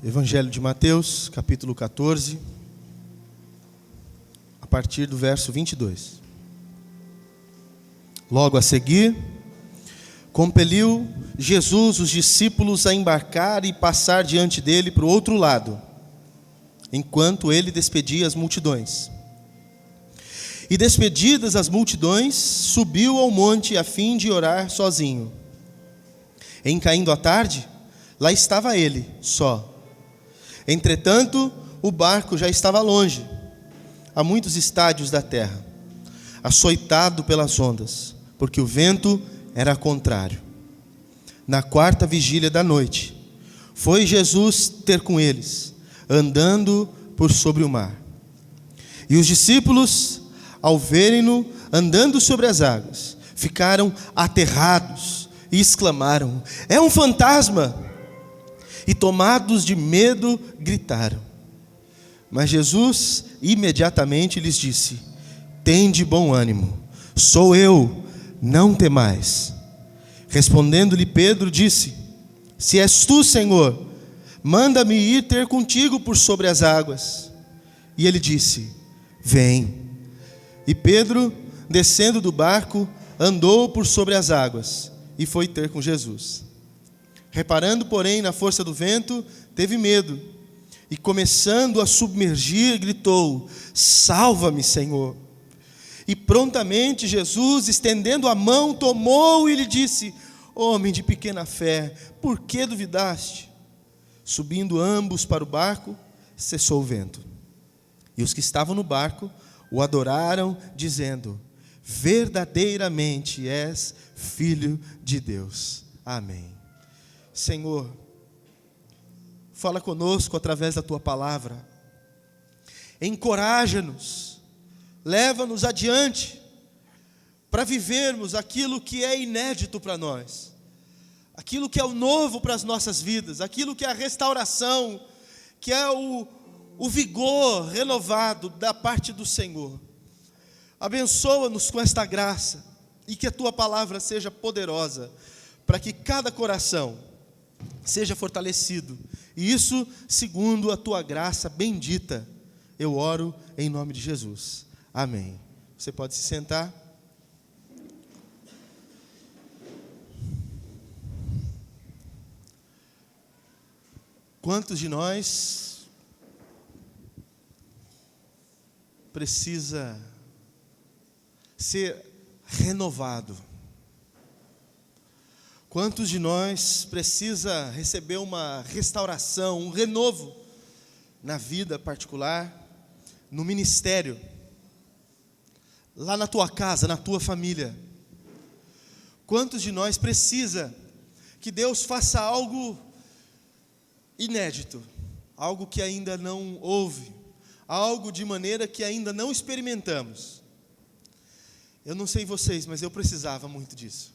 Evangelho de Mateus, capítulo 14, a partir do verso 22. Logo a seguir, compeliu Jesus os discípulos a embarcar e passar diante dele para o outro lado, enquanto ele despedia as multidões. E despedidas as multidões, subiu ao monte a fim de orar sozinho. Em caindo a tarde, lá estava ele, só. Entretanto, o barco já estava longe, a muitos estádios da terra, açoitado pelas ondas, porque o vento era contrário. Na quarta vigília da noite, foi Jesus ter com eles, andando por sobre o mar. E os discípulos, ao verem-no andando sobre as águas, ficaram aterrados e exclamaram: "É um fantasma!" E tomados de medo, gritaram. Mas Jesus imediatamente lhes disse: "Tende bom ânimo, sou eu, não temais." Respondendo-lhe Pedro, disse: "Se és tu, Senhor, manda-me ir ter contigo por sobre as águas." E ele disse: "Vem." E Pedro, descendo do barco, andou por sobre as águas e foi ter com Jesus. Reparando, porém, na força do vento, teve medo, e começando a submergir, gritou: "Salva-me, Senhor!" E prontamente Jesus, estendendo a mão, tomou e lhe disse: "Homem de pequena fé, por que duvidaste?" Subindo ambos para o barco, cessou o vento. E os que estavam no barco o adoraram, dizendo: "Verdadeiramente és Filho de Deus." Amém. Senhor, fala conosco através da Tua palavra, encoraja-nos, leva-nos adiante, para vivermos aquilo que é inédito para nós, aquilo que é o novo para as nossas vidas, aquilo que é a restauração, que é o vigor renovado da parte do Senhor. Abençoa-nos com esta graça, e que a Tua palavra seja poderosa, para que cada coração seja fortalecido, e isso segundo a Tua graça bendita. Eu oro em nome de Jesus. Amém. Você pode se sentar. Quantos de nós precisa ser renovado? Quantos de nós precisa receber uma restauração, um renovo na vida particular, no ministério, lá na tua casa, na tua família? Quantos de nós precisa que Deus faça algo inédito, algo que ainda não houve, algo de maneira que ainda não experimentamos? Eu não sei vocês, mas eu precisava muito disso.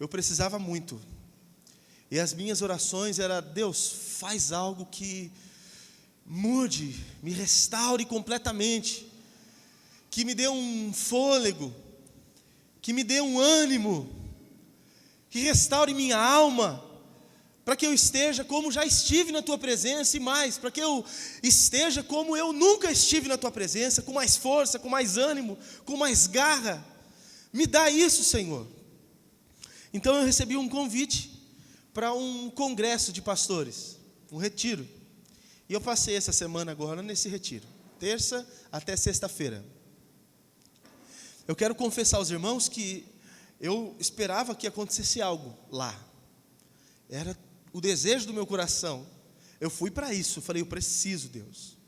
Eu precisava muito. E as minhas orações eram: Deus, faz algo que mude, me restaure completamente, que me dê um fôlego, que me dê um ânimo, que restaure minha alma, para que eu esteja como já estive na Tua presença e mais, para que eu esteja como eu nunca estive na Tua presença, com mais força, com mais ânimo, com mais garra. Me dá isso, Senhor. Então eu recebi um convite para um congresso de pastores, um retiro. E eu passei essa semana agora nesse retiro, terça até sexta-feira. Eu quero confessar aos irmãos que eu esperava que acontecesse algo lá. Era o desejo do meu coração. Eu fui para isso, eu falei: eu preciso, Deus.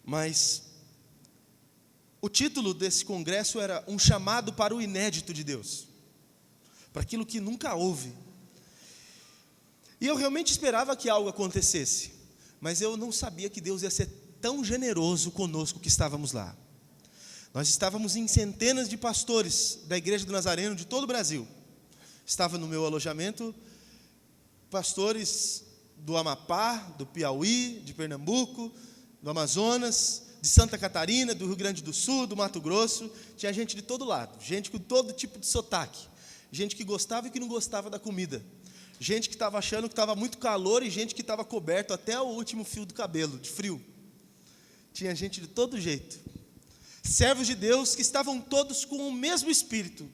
Mas o título desse congresso era um chamado para o inédito de Deus, para aquilo que nunca houve. E eu realmente esperava que algo acontecesse, mas eu não sabia que Deus ia ser tão generoso conosco que estávamos lá. Nós estávamos em centenas de pastores da Igreja do Nazareno de todo o Brasil. Estava no meu alojamento pastores do Amapá, do Piauí, de Pernambuco, do Amazonas, de Santa Catarina, do Rio Grande do Sul, do Mato Grosso. Tinha gente de todo lado, gente com todo tipo de sotaque, gente que gostava e que não gostava da comida, Gente que estava achando que estava muito calor e gente que estava coberto até o último fio do cabelo, de frio. Tinha gente de todo jeito. Servos de Deus que estavam todos com o mesmo espírito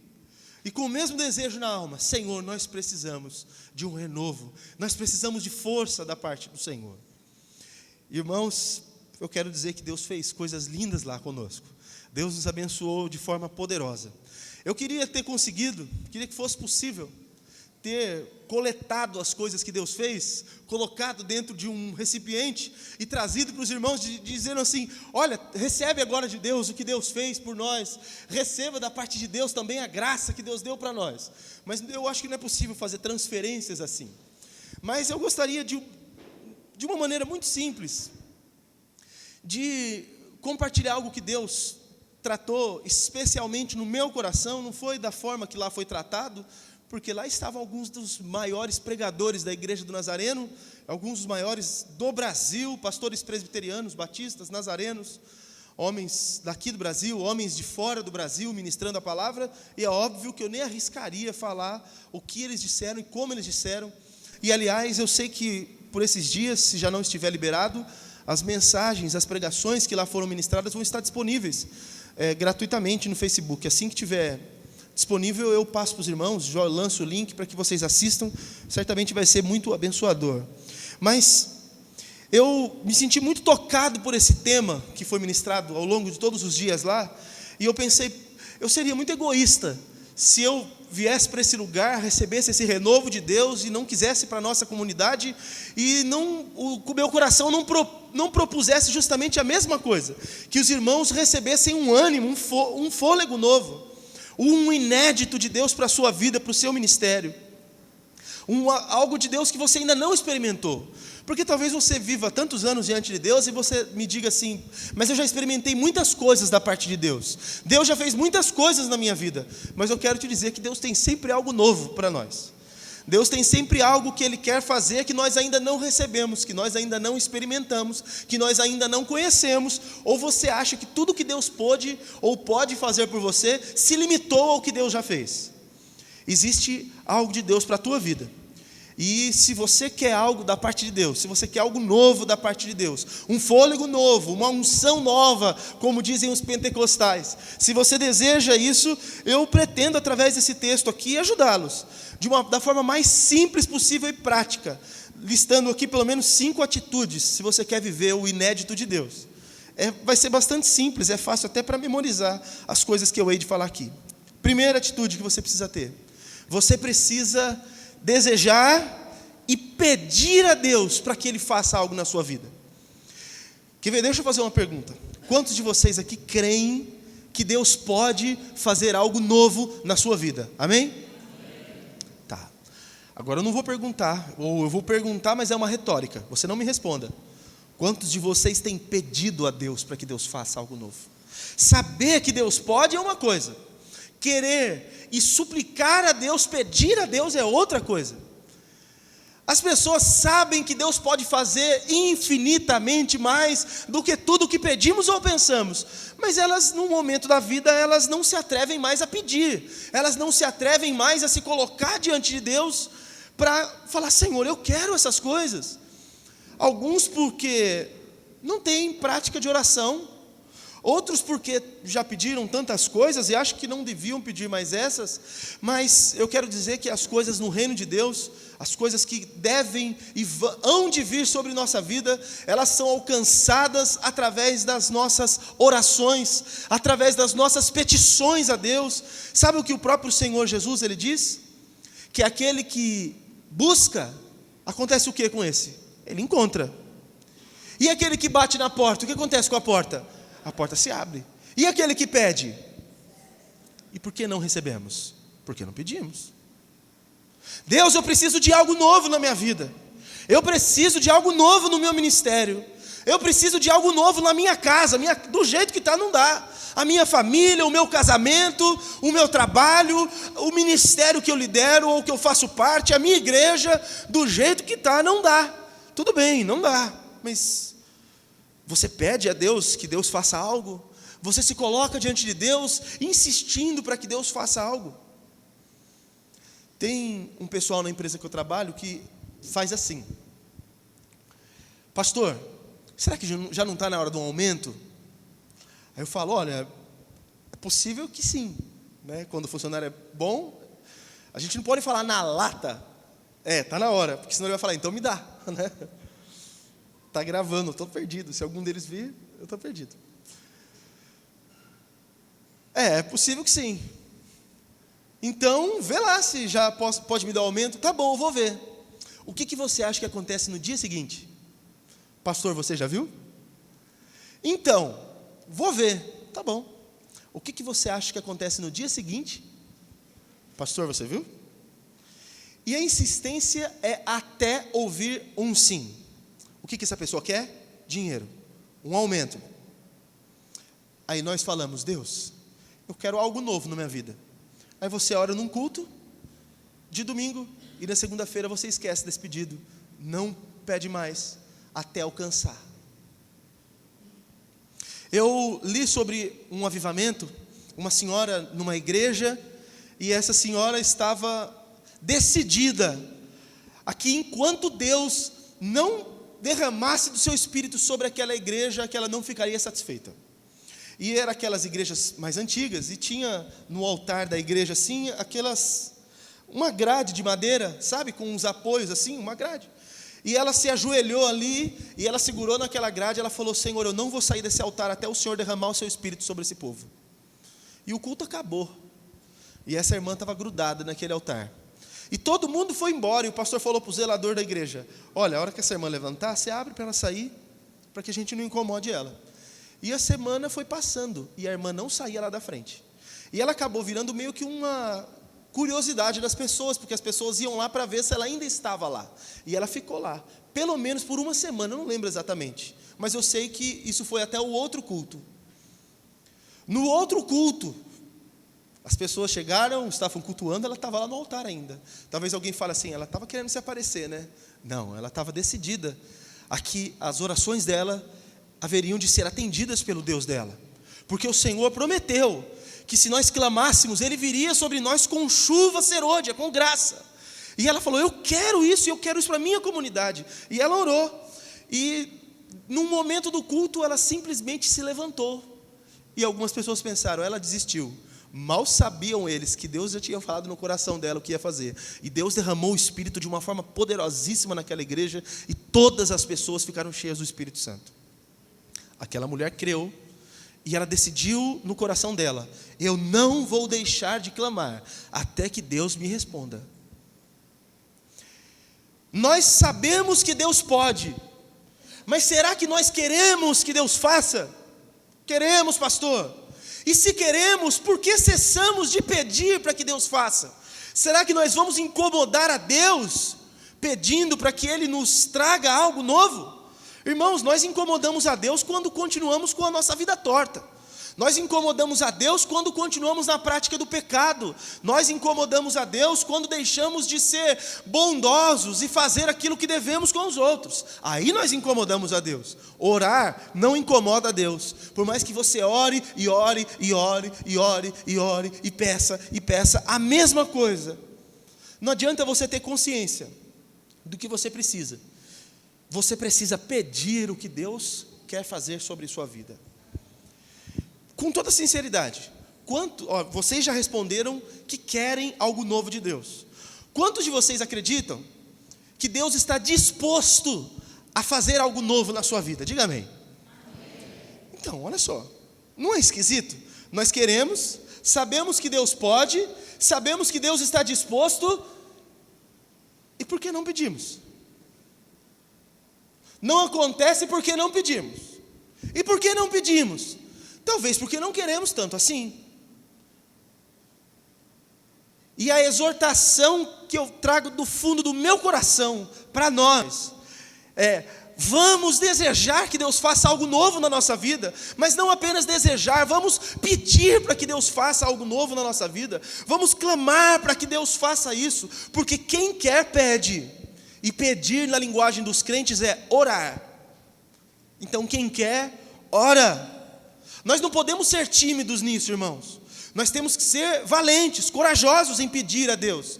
e com o mesmo desejo na alma. Senhor, nós precisamos de um renovo. Nós precisamos de força da parte do Senhor. Irmãos, eu quero dizer que Deus fez coisas lindas lá conosco. Deus nos abençoou de forma poderosa. Eu queria ter conseguido, queria que fosse possível ter coletado as coisas que Deus fez, colocado dentro de um recipiente e trazido para os irmãos, dizendo assim: olha, recebe agora de Deus o que Deus fez por nós, receba da parte de Deus também a graça que Deus deu para nós. Mas eu acho que não é possível fazer transferências assim. Mas eu gostaria de uma maneira muito simples, de compartilhar algo que Deus tratou especialmente no meu coração. Não foi da forma que lá foi tratado, porque lá estavam alguns dos maiores pregadores da Igreja do Nazareno, alguns dos maiores do Brasil, pastores presbiterianos, batistas, nazarenos, homens daqui do Brasil, homens de fora do Brasil, ministrando a palavra, e é óbvio que eu nem arriscaria falar o que eles disseram e como eles disseram. E aliás, eu sei que por esses dias, se já não estiver liberado, as mensagens, as pregações que lá foram ministradas vão estar disponíveis gratuitamente no Facebook. Assim que tiver disponível, eu passo para os irmãos, já lanço o link para que vocês assistam, certamente vai ser muito abençoador. Mas eu me senti muito tocado por esse tema que foi ministrado ao longo de todos os dias lá, e eu pensei, eu seria muito egoísta se eu viesse para esse lugar, recebesse esse renovo de Deus e não quisesse para a nossa comunidade, e o meu coração não propusesse justamente a mesma coisa, que os irmãos recebessem um ânimo, um fôlego novo, um inédito de Deus para a sua vida, para o seu ministério, algo de Deus que você ainda não experimentou. Porque talvez você viva tantos anos diante de Deus e você me diga assim: mas eu já experimentei muitas coisas da parte de Deus, Deus já fez muitas coisas na minha vida. Mas eu quero te dizer que Deus tem sempre algo novo para nós. Deus tem sempre algo que Ele quer fazer, que nós ainda não recebemos, que nós ainda não experimentamos, que nós ainda não conhecemos. Ou você acha que tudo que Deus pôde ou pode fazer por você se limitou ao que Deus já fez? Existe algo de Deus para a tua vida. E se você quer algo da parte de Deus, se você quer algo novo da parte de Deus, um fôlego novo, uma unção nova, como dizem os pentecostais, se você deseja isso, eu pretendo, através desse texto aqui, ajudá-los da forma mais simples possível e prática, listando aqui pelo menos 5 atitudes, se você quer viver o inédito de Deus. Vai ser bastante simples, é fácil até para memorizar as coisas que eu hei de falar aqui. Primeira atitude que você precisa ter: você precisa desejar e pedir a Deus para que Ele faça algo na sua vida. Quer ver? Deixa eu fazer uma pergunta. Quantos de vocês aqui creem que Deus pode fazer algo novo na sua vida? Amém? Tá. Agora eu não vou perguntar, ou eu vou perguntar, mas é uma retórica. Você não me responda. Quantos de vocês têm pedido a Deus para que Deus faça algo novo? Saber que Deus pode é uma coisa. Querer e suplicar a Deus, pedir a Deus é outra coisa. As pessoas sabem que Deus pode fazer infinitamente mais do que tudo o que pedimos ou pensamos, mas elas, num momento da vida, elas não se atrevem mais a pedir, elas não se atrevem mais a se colocar diante de Deus para falar: Senhor, eu quero essas coisas. Alguns porque não têm prática de oração, outros porque já pediram tantas coisas e acham que não deviam pedir mais essas. Mas eu quero dizer que as coisas no reino de Deus, as coisas que devem e hão de vir sobre nossa vida, elas são alcançadas através das nossas orações, através das nossas petições a Deus. Sabe o que o próprio Senhor Jesus, Ele diz? Que aquele que busca, acontece o que com esse? Ele encontra. E aquele que bate na porta, o que acontece com a porta? A porta se abre. E aquele que pede? E por que não recebemos? Porque não pedimos. Deus, eu preciso de algo novo na minha vida. Eu preciso de algo novo no meu ministério. Eu preciso de algo novo na minha casa. Do jeito que está, não dá. A minha família, o meu casamento, o meu trabalho, o ministério que eu lidero ou que eu faço parte, a minha igreja, do jeito que está, não dá. Tudo bem, não dá. Mas você pede a Deus que Deus faça algo? Você se coloca diante de Deus insistindo para que Deus faça algo? Tem um pessoal na empresa que eu trabalho que faz assim: pastor, será que já não está na hora de um aumento? Aí eu falo: olha, é possível que sim, né? Quando o funcionário é bom, a gente não pode falar na lata, está na hora, porque senão ele vai falar: então me dá, né? Está gravando, eu estou perdido, se algum deles vir, eu estou perdido. É possível que sim. Então, vê lá se já pode me dar aumento. Tá bom, eu vou ver. O que você acha que acontece no dia seguinte? Pastor, você já viu? Então, vou ver. Tá bom. O que você acha que acontece no dia seguinte? Pastor, você viu? E a insistência é até ouvir um sim. O que essa pessoa quer? Dinheiro. Um aumento. Aí nós falamos: Deus, eu quero algo novo na minha vida. Aí você ora num culto de domingo e na segunda-feira você esquece desse pedido. Não pede mais até alcançar. Eu li sobre um avivamento, uma senhora numa igreja, e essa senhora estava decidida a que enquanto Deus não derramasse do seu espírito sobre aquela igreja, que ela não ficaria satisfeita. E eram aquelas igrejas mais antigas, e tinha no altar da igreja assim, uma grade de madeira, sabe, com uns apoios assim, uma grade. E ela se ajoelhou ali, e ela segurou naquela grade, ela falou: Senhor, eu não vou sair desse altar até o Senhor derramar o seu espírito sobre esse povo. E o culto acabou, e essa irmã estava grudada naquele altar. E todo mundo foi embora, e o pastor falou para o zelador da igreja: olha, a hora que essa irmã levantar, você abre para ela sair, para que a gente não incomode ela. E a semana foi passando, e a irmã não saía lá da frente. E ela acabou virando meio que uma curiosidade das pessoas, porque as pessoas iam lá para ver se ela ainda estava lá. E ela ficou lá, pelo menos por uma semana, eu não lembro exatamente. Mas eu sei que isso foi até o outro culto. No outro culto, as pessoas chegaram, estavam cultuando, ela estava lá no altar ainda. Talvez alguém fale assim: ela estava querendo se aparecer, né? Não, ela estava decidida a que as orações dela haveriam de ser atendidas pelo Deus dela, porque o Senhor prometeu que se nós clamássemos, Ele viria sobre nós com chuva serôdia, com graça. E ela falou: eu quero isso para a minha comunidade. E ela orou, e num momento do culto ela simplesmente se levantou, e algumas pessoas pensaram: ela desistiu. Mal sabiam eles que Deus já tinha falado no coração dela o que ia fazer, e Deus derramou o Espírito de uma forma poderosíssima naquela igreja, e todas as pessoas ficaram cheias do Espírito Santo. Aquela mulher creu, e ela decidiu no coração dela: eu não vou deixar de clamar até que Deus me responda. Nós sabemos que Deus pode, mas será que nós queremos que Deus faça? Queremos, pastor. E se queremos, por que cessamos de pedir para que Deus faça? Será que nós vamos incomodar a Deus pedindo para que Ele nos traga algo novo? Irmãos, nós incomodamos a Deus quando continuamos com a nossa vida torta. Nós incomodamos a Deus quando continuamos na prática do pecado. Nós incomodamos a Deus quando deixamos de ser bondosos e fazer aquilo que devemos com os outros. Aí nós incomodamos a Deus. Orar não incomoda a Deus. Por mais que você ore e ore e ore e ore e ore e peça a mesma coisa. Não adianta você ter consciência do que você precisa. Você precisa pedir o que Deus quer fazer sobre sua vida. Com toda sinceridade, vocês já responderam que querem algo novo de Deus. Quantos de vocês acreditam que Deus está disposto a fazer algo novo na sua vida? Diga amém. Então, olha só, não é esquisito? Nós queremos, sabemos que Deus pode, sabemos que Deus está disposto, e por que não pedimos? Não acontece porque não pedimos. E por que não pedimos? Talvez porque não queremos tanto assim. E a exortação que eu trago do fundo do meu coração para nós é: vamos desejar que Deus faça algo novo na nossa vida, mas não apenas desejar, vamos pedir para que Deus faça algo novo na nossa vida, vamos clamar para que Deus faça isso, porque quem quer pede, e pedir na linguagem dos crentes é orar. Então quem quer, ora. Nós não podemos ser tímidos nisso, irmãos. Nós temos que ser valentes, corajosos em pedir a Deus.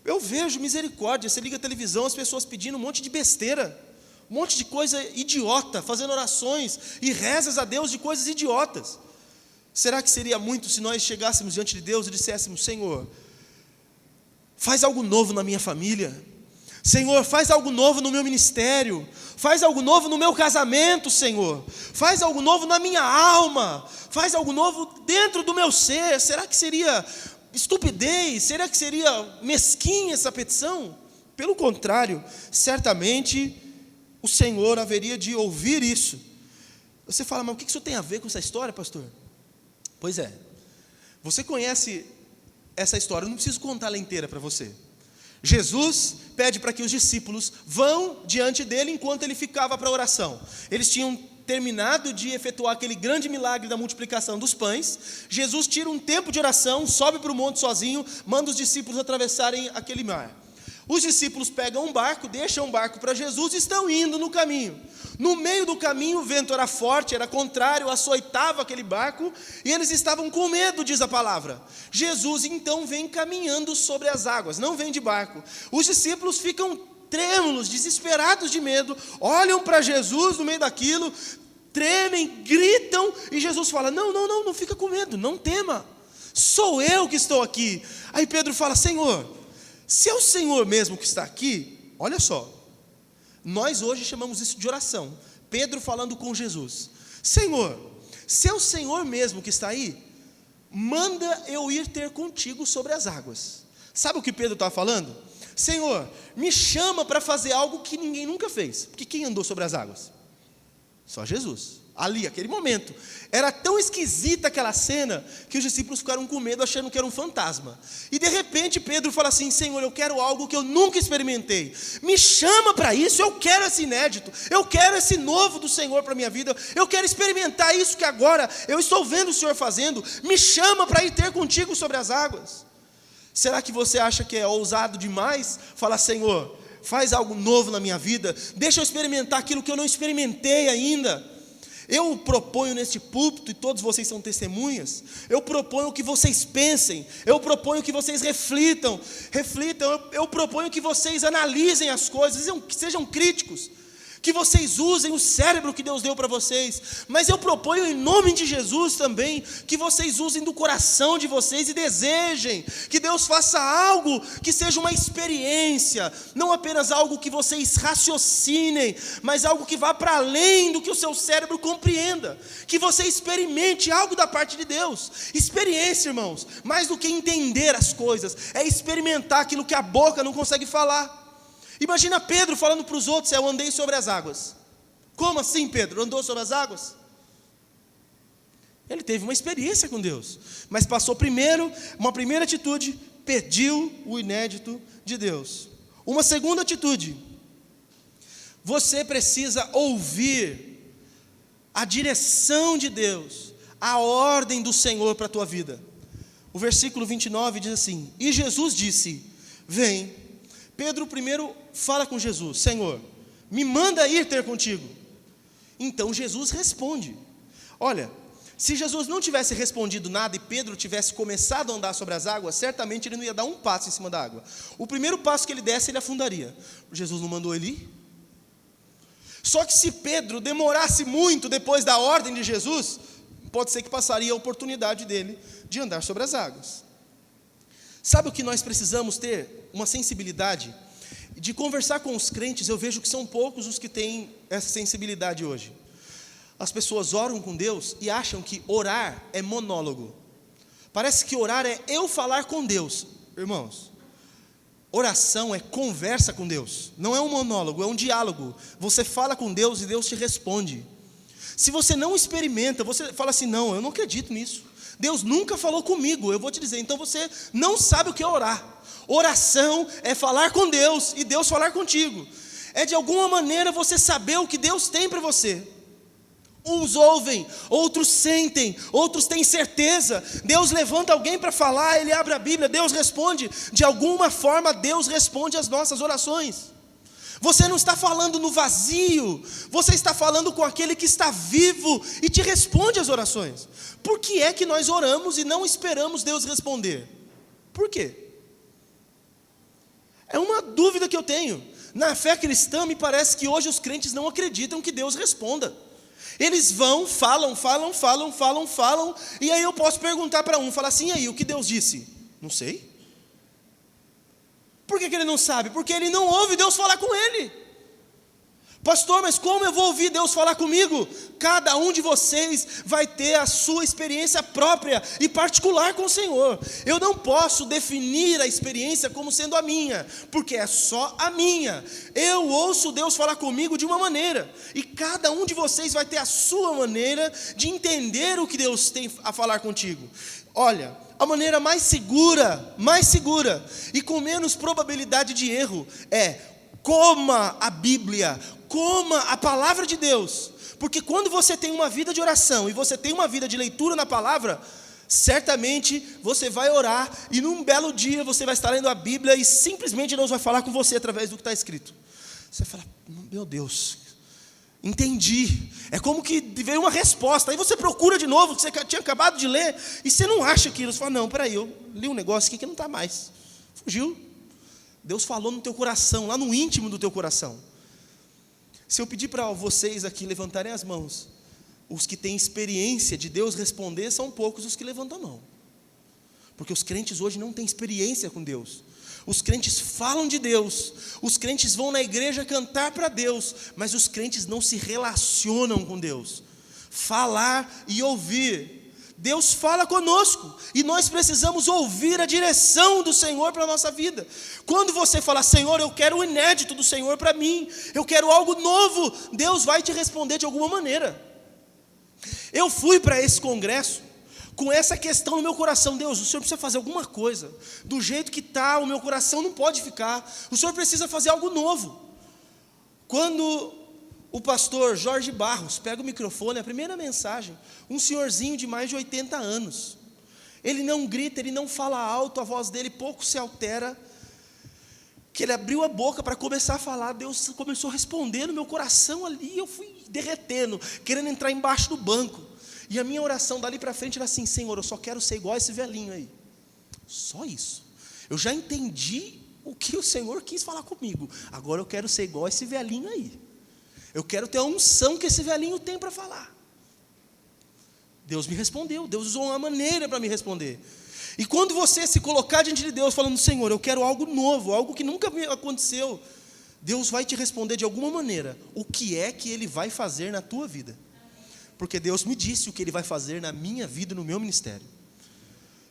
Eu vejo misericórdia, você liga a televisão, as pessoas pedindo um monte de besteira, um monte de coisa idiota, fazendo orações e rezas a Deus de coisas idiotas. Será que seria muito se nós chegássemos diante de Deus e disséssemos: Senhor, faz algo novo na minha família, Senhor, faz algo novo no meu ministério, faz algo novo no meu casamento, Senhor, faz algo novo na minha alma, faz algo novo dentro do meu ser? Será que seria estupidez? Será que seria mesquinha essa petição? Pelo contrário, certamente o Senhor haveria de ouvir isso. Você fala: mas o que isso tem a ver com essa história, pastor? Pois é, você conhece essa história, eu não preciso contar ela inteira para você. Jesus pede para que os discípulos vão diante dele enquanto ele ficava para a oração. Eles tinham terminado de efetuar aquele grande milagre da multiplicação dos pães. Jesus tira um tempo de oração, sobe para o monte sozinho, manda os discípulos atravessarem aquele mar. Os discípulos pegam um barco, deixam um barco para Jesus e estão indo no caminho. No meio do caminho o vento era forte, era contrário, açoitava aquele barco e eles estavam com medo, diz a palavra. Jesus então vem caminhando sobre as águas, não vem de barco. Os discípulos ficam trêmulos, desesperados de medo, olham para Jesus no meio daquilo, tremem, gritam, e Jesus fala: não fica com medo, não tema, sou eu que estou aqui. Aí Pedro fala: Senhor, se é o Senhor mesmo que está aqui, olha só, nós hoje chamamos isso de oração. Pedro falando com Jesus: Senhor, se é o Senhor mesmo que está aí, manda eu ir ter contigo sobre as águas. Sabe o que Pedro está falando? Senhor, me chama para fazer algo que ninguém nunca fez. Porque quem andou sobre as águas? Só Jesus. Ali, aquele momento, era tão esquisita aquela cena que os discípulos ficaram com medo, achando que era um fantasma. E de repente Pedro fala assim: Senhor, eu quero algo que eu nunca experimentei, me chama para isso, eu quero esse inédito, eu quero esse novo do Senhor para a minha vida, eu quero experimentar isso que agora eu estou vendo o Senhor fazendo, me chama para ir ter contigo sobre as águas. Será que você acha que é ousado demais falar: Senhor, faz algo novo na minha vida, deixa eu experimentar aquilo que eu não experimentei ainda? Eu proponho neste púlpito, e todos vocês são testemunhas, eu proponho que vocês pensem, eu proponho que vocês reflitam, eu proponho que vocês analisem as coisas, que sejam críticos, que vocês usem o cérebro que Deus deu para vocês, mas eu proponho em nome de Jesus também, que vocês usem do coração de vocês e desejem que Deus faça algo que seja uma experiência, não apenas algo que vocês raciocinem, mas algo que vá para além do que o seu cérebro compreenda, que você experimente algo da parte de Deus. Experiência, irmãos, mais do que entender as coisas, é experimentar aquilo que a boca não consegue falar. Imagina Pedro falando para os outros: eu andei sobre as águas. Como assim, Pedro? Andou sobre as águas? Ele teve uma experiência com Deus, mas passou primeiro, uma primeira atitude, pediu o inédito de Deus. Uma segunda atitude: você precisa ouvir a direção de Deus, a ordem do Senhor para a tua vida. O versículo 29 diz assim: e Jesus disse: vem. Pedro primeiro fala com Jesus: Senhor, me manda ir ter contigo. Então Jesus responde. Olha, se Jesus não tivesse respondido nada e Pedro tivesse começado a andar sobre as águas, certamente ele não ia dar um passo em cima da água. O primeiro passo que ele desse, ele afundaria. Jesus não mandou ele ir? Só que se Pedro demorasse muito depois da ordem de Jesus, pode ser que passaria a oportunidade dele de andar sobre as águas. Sabe o que nós precisamos ter? Uma sensibilidade de conversar com os crentes. Eu vejo que são poucos os que têm essa sensibilidade hoje. As pessoas oram com Deus e acham que orar é monólogo. Parece que orar é eu falar com Deus. Irmãos, oração é conversa com Deus, não é um monólogo, é um diálogo. Você fala com Deus e Deus te responde. Se você não experimenta, você fala assim: não, eu não acredito nisso, Deus nunca falou comigo. Eu vou te dizer, então você não sabe o que é orar. Oração é falar com Deus e Deus falar contigo. É de alguma maneira você saber o que Deus tem para você. Uns ouvem, outros sentem, outros têm certeza. Deus levanta alguém para falar, ele abre a Bíblia, Deus responde. De alguma forma Deus responde às nossas orações. Você não está falando no vazio, você está falando com aquele que está vivo e te responde às orações. Por que é que nós oramos e não esperamos Deus responder? Por quê? É uma dúvida que eu tenho. Na fé cristã, me parece que hoje os crentes não acreditam que Deus responda. Eles vão, falam, e aí eu posso perguntar para um, falar assim, e aí, o que Deus disse? Não sei. Por que ele não sabe? Porque ele não ouve Deus falar com ele. Pastor, mas como eu vou ouvir Deus falar comigo? Cada um de vocês vai ter a sua experiência própria e particular com o Senhor. Eu não posso definir a experiência como sendo a minha, porque é só a minha. Eu ouço Deus falar comigo de uma maneira, e cada um de vocês vai ter a sua maneira de entender o que Deus tem a falar contigo. Olha, a maneira mais segura e com menos probabilidade de erro é: coma a Bíblia, coma a palavra de Deus, porque quando você tem uma vida de oração e você tem uma vida de leitura na palavra, certamente você vai orar e num belo dia você vai estar lendo a Bíblia e simplesmente Deus vai falar com você através do que está escrito. Você fala, meu Deus, entendi. É como que veio uma resposta. Aí você procura de novo, que você tinha acabado de ler, e você não acha aquilo. Você fala, não, peraí, eu li um negócio aqui que não está mais. Fugiu. Deus falou no teu coração, lá no íntimo do teu coração. Se eu pedir para vocês aqui levantarem as mãos, os que têm experiência de Deus responder, são poucos os que levantam a mão. Porque os crentes hoje não têm experiência com Deus. Os crentes falam de Deus, os crentes vão na igreja cantar para Deus, mas os crentes não se relacionam com Deus. Falar e ouvir. Deus fala conosco, e nós precisamos ouvir a direção do Senhor para a nossa vida. Quando você falar, Senhor, eu quero o inédito do Senhor para mim, eu quero algo novo, Deus vai te responder de alguma maneira. Eu fui para esse congresso com essa questão no meu coração: Deus, o Senhor precisa fazer alguma coisa, do jeito que está, o meu coração não pode ficar, o Senhor precisa fazer algo novo. Quando o pastor Jorge Barros pega o microfone, a primeira mensagem, um senhorzinho de mais de 80 anos, ele não grita, ele não fala alto, a voz dele pouco se altera, que ele abriu a boca para começar a falar, Deus começou a responder no meu coração ali, eu fui derretendo, querendo entrar embaixo do banco, e a minha oração dali para frente era assim: Senhor, eu só quero ser igual a esse velhinho aí, só isso. Eu já entendi o que o Senhor quis falar comigo, agora eu quero ser igual a esse velhinho aí. Eu quero ter a unção que esse velhinho tem para falar. Deus me respondeu, Deus usou uma maneira para me responder. E quando você se colocar diante de Deus falando, Senhor, eu quero algo novo, algo que nunca aconteceu, Deus vai te responder de alguma maneira o que é que Ele vai fazer na tua vida. Porque Deus me disse o que Ele vai fazer na minha vida, no meu ministério.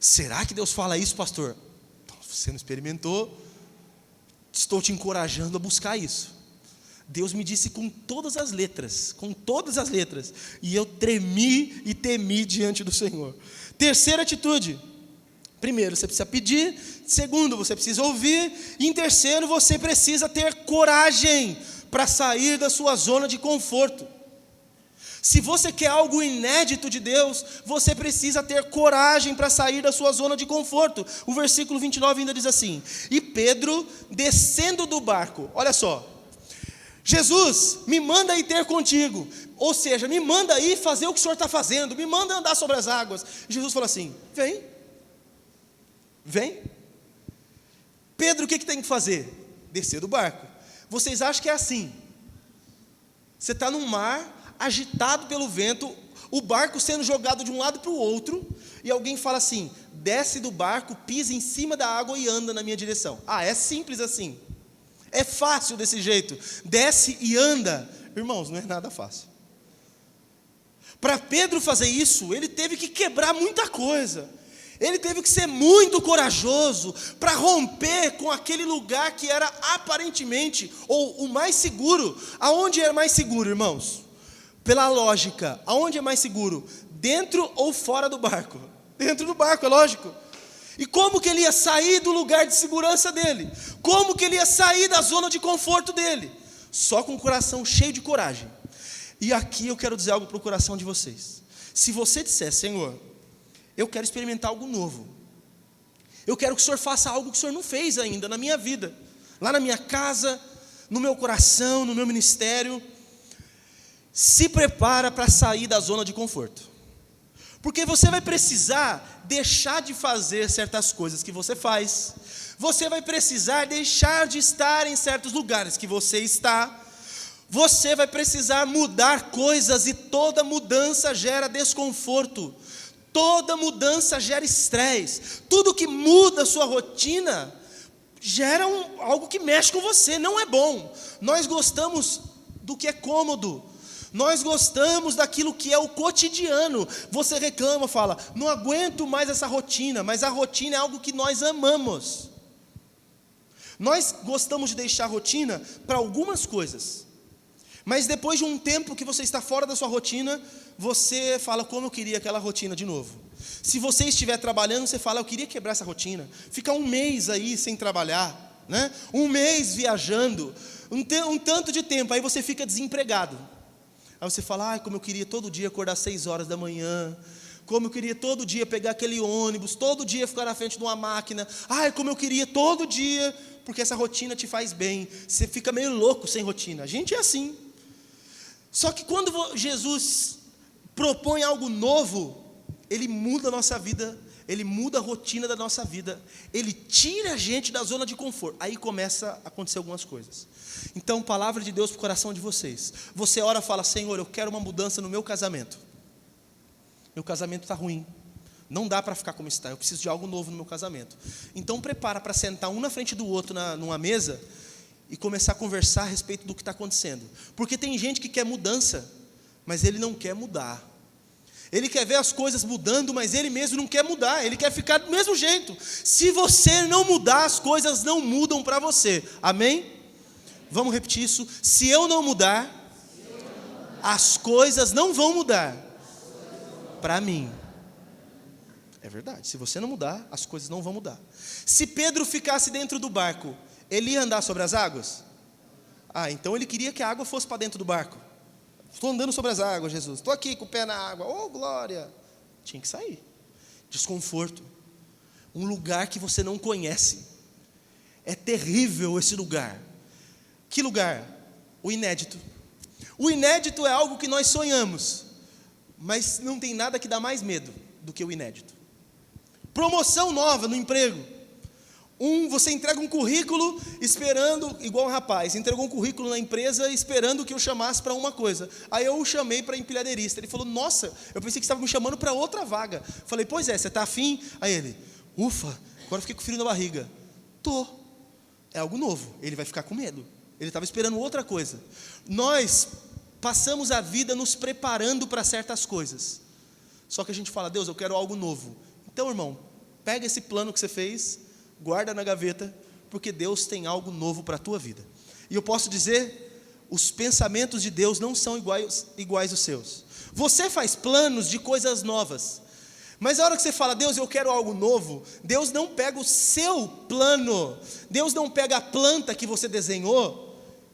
Será que Deus fala isso, pastor? Você não experimentou? Estou te encorajando a buscar isso. Deus me disse com todas as letras, e eu tremi e temi diante do Senhor. Terceira atitude: primeiro, você precisa pedir; segundo, você precisa ouvir; e em terceiro, você precisa ter coragem para sair da sua zona de conforto. Se você quer algo inédito de Deus, você precisa ter coragem para sair da sua zona de conforto. O versículo 29 ainda diz assim: e Pedro, descendo do barco, olha só, Jesus, me manda ir ter contigo, ou seja, me manda ir fazer o que o Senhor está fazendo, me manda andar sobre as águas. E Jesus falou assim: vem. Pedro, o que tem que fazer? Descer do barco. Vocês acham que é assim? Você está num mar, agitado pelo vento, o barco sendo jogado de um lado para o outro, e alguém fala assim: desce do barco, pisa em cima da água e anda na minha direção. É simples assim. É fácil desse jeito, desce e anda. Irmãos, não é nada fácil. Para Pedro fazer isso, ele teve que quebrar muita coisa. Ele teve que ser muito corajoso para romper com aquele lugar que era aparentemente, ou o mais seguro. Aonde é mais seguro, irmãos? Pela lógica, aonde é mais seguro? Dentro ou fora do barco? Dentro do barco, é lógico. E como que ele ia sair do lugar de segurança dele? Como que ele ia sair da zona de conforto dele? Só com o coração cheio de coragem. E aqui eu quero dizer algo para o coração de vocês. Se você disser: Senhor, eu quero experimentar algo novo, eu quero que o Senhor faça algo que o Senhor não fez ainda na minha vida, lá na minha casa, no meu coração, no meu ministério, se prepara para sair da zona de conforto. Porque você vai precisar deixar de fazer certas coisas que você faz, Você vai precisar deixar de estar em certos lugares que você está. Você vai precisar mudar coisas, e toda mudança gera desconforto. Toda mudança gera estresse. Tudo que muda a sua rotina gera algo que mexe com você, não é bom. Nós gostamos do que é cômodo. Nós gostamos daquilo que é o cotidiano. Você reclama, fala, não aguento mais essa rotina, mas a rotina é algo que nós amamos. Nós gostamos de deixar a rotina para algumas coisas, mas depois de um tempo que você está fora da sua rotina, você fala, como eu queria aquela rotina de novo. Se você estiver trabalhando, você fala, eu queria quebrar essa rotina. Ficar um mês aí sem trabalhar, né? Um mês viajando, um tanto de tempo, aí você fica desempregado. Aí você fala, como eu queria todo dia acordar às 6 horas da manhã, como eu queria todo dia pegar aquele ônibus, todo dia ficar na frente de uma máquina, como eu queria todo dia, porque essa rotina te faz bem. Você fica meio louco sem rotina. A gente é assim. Só que quando Jesus propõe algo novo, Ele muda a nossa vida, Ele muda a rotina da nossa vida, Ele tira a gente da zona de conforto. Aí começa a acontecer algumas coisas. Então, palavra de Deus para o coração de vocês. Você ora e fala, Senhor, eu quero uma mudança no meu casamento. Meu casamento está ruim. Não dá para ficar como está, eu preciso de algo novo no meu casamento. Então prepara para sentar um na frente do outro numa mesa e começar a conversar a respeito do que está acontecendo. Porque tem gente que quer mudança, mas ele não quer mudar. Ele quer ver as coisas mudando, mas ele mesmo não quer mudar, ele quer ficar do mesmo jeito. Se você não mudar, as coisas não mudam para você. Amém? Vamos repetir isso. Se eu não mudar, as coisas não vão mudar para mim. É verdade, se você não mudar, as coisas não vão mudar. Se Pedro ficasse dentro do barco, ele ia andar sobre as águas? Então ele queria que a água fosse para dentro do barco. Estou andando sobre as águas, Jesus. Estou aqui com o pé na água. Oh, glória. Tinha que sair. Desconforto. Um lugar que você não conhece. É terrível esse lugar. Que lugar? O inédito. O inédito é algo que nós sonhamos, mas não tem nada que dá mais medo do que o inédito. Promoção nova no emprego. Você entrega um currículo esperando, igual um rapaz, entregou um currículo na empresa esperando que eu chamasse para uma coisa. Aí eu o chamei para empilhadeirista. Ele falou, nossa, eu pensei que você estava me chamando para outra vaga. Falei, pois é, você está afim? Aí ele, ufa, agora eu fiquei com frio na barriga. É algo novo, ele vai ficar com medo. Ele estava esperando outra coisa. Nós passamos a vida nos preparando para certas coisas. Só que a gente fala, Deus, eu quero algo novo. Então, irmão, pega esse plano que você fez, guarda na gaveta, porque Deus tem algo novo para a tua vida. E eu posso dizer, os pensamentos de Deus não são iguais aos seus. Você faz planos de coisas novas, mas a hora que você fala, Deus, eu quero algo novo, Deus não pega o seu plano, Deus não pega a planta que você desenhou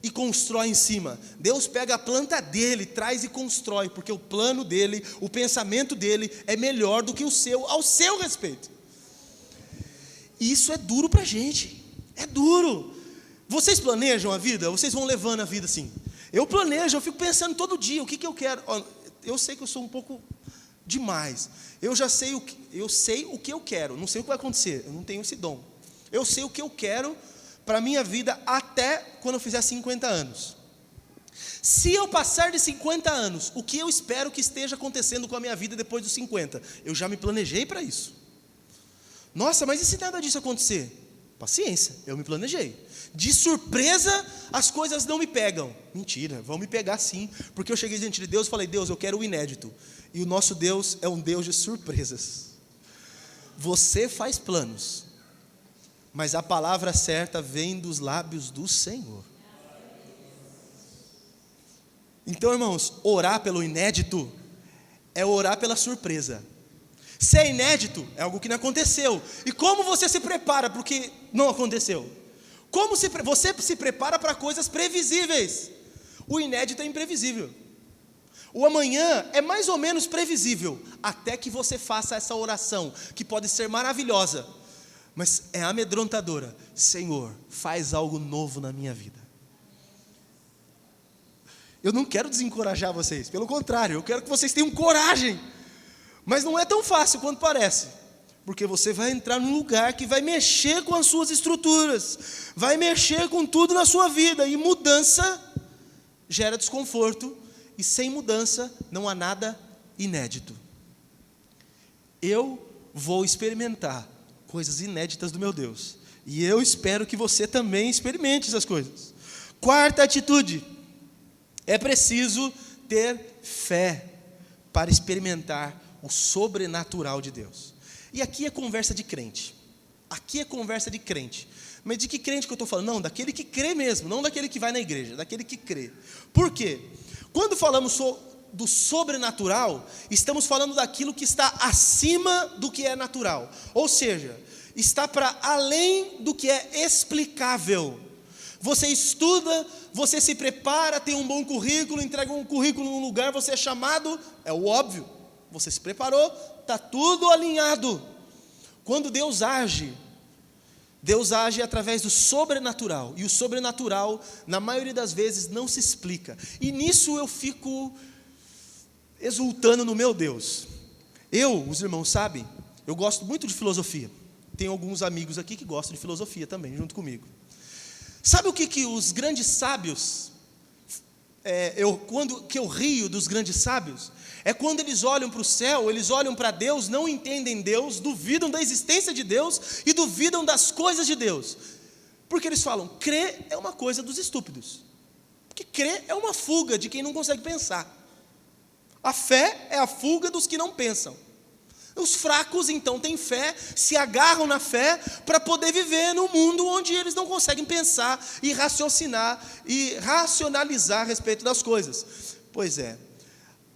e constrói em cima. Deus pega a planta dele, traz e constrói, porque o plano dele, o pensamento dele é melhor do que o seu, ao seu respeito. E isso é duro para a gente, é duro. Vocês planejam a vida? Vocês vão levando a vida assim? Eu planejo, eu fico pensando todo dia, o que eu quero. Eu sei que eu sou um pouco demais, eu sei o que eu quero, não sei o que vai acontecer, eu não tenho esse dom. Eu sei o que eu quero para a minha vida até quando eu fizer 50 anos. Se eu passar de 50 anos, o que eu espero que esteja acontecendo com a minha vida depois dos 50? Eu já me planejei para isso. Nossa, mas e se nada disso acontecer? Paciência, eu me planejei. De surpresa, as coisas não me pegam. Mentira, vão me pegar sim. Porque eu cheguei diante de Deus e falei, Deus, eu quero o inédito. E o nosso Deus é um Deus de surpresas. Você faz planos, mas a palavra certa vem dos lábios do Senhor. Então, irmãos, orar pelo inédito é orar pela surpresa. Se é inédito, é algo que não aconteceu. E como você se prepara para o que não aconteceu? Você se prepara para coisas previsíveis. O inédito é imprevisível. O amanhã é mais ou menos previsível, até que você faça essa oração, que pode ser maravilhosa, mas é amedrontadora. Senhor, faz algo novo na minha vida. Eu não quero desencorajar vocês, pelo contrário, eu quero que vocês tenham coragem. Mas não é tão fácil quanto parece. Porque você vai entrar num lugar que vai mexer com as suas estruturas, vai mexer com tudo na sua vida, e mudança gera desconforto, e sem mudança não há nada inédito. Eu vou experimentar coisas inéditas do meu Deus, e eu espero que você também experimente essas coisas. Quarta atitude: é preciso ter fé para experimentar o sobrenatural de Deus. E aqui é conversa de crente. Aqui é conversa de crente. Mas de que crente que eu estou falando? Não, daquele que crê mesmo, não daquele que vai na igreja, daquele que crê. Por quê? Quando falamos do sobrenatural, estamos falando daquilo que está acima do que é natural. Ou seja, está para além do que é explicável. Você estuda, você se prepara, tem um bom currículo, entrega um currículo num lugar, você é chamado, é o óbvio. Você se preparou, está tudo alinhado. Quando Deus age através do sobrenatural. E o sobrenatural, na maioria das vezes, não se explica. E nisso eu fico exultando no meu Deus. Os irmãos sabem, eu gosto muito de filosofia. Tenho alguns amigos aqui que gostam de filosofia também, junto comigo. Sabe o que os grandes sábios, quando eu rio dos grandes sábios? É quando eles olham para o céu, eles olham para Deus, não entendem Deus, duvidam da existência de Deus e duvidam das coisas de Deus. Porque eles falam, crer é uma coisa dos estúpidos. Porque crer é uma fuga de quem não consegue pensar. A fé é a fuga dos que não pensam. Os fracos, então, têm fé, se agarram na fé para poder viver num mundo onde eles não conseguem pensar e raciocinar e racionalizar a respeito das coisas. Pois é,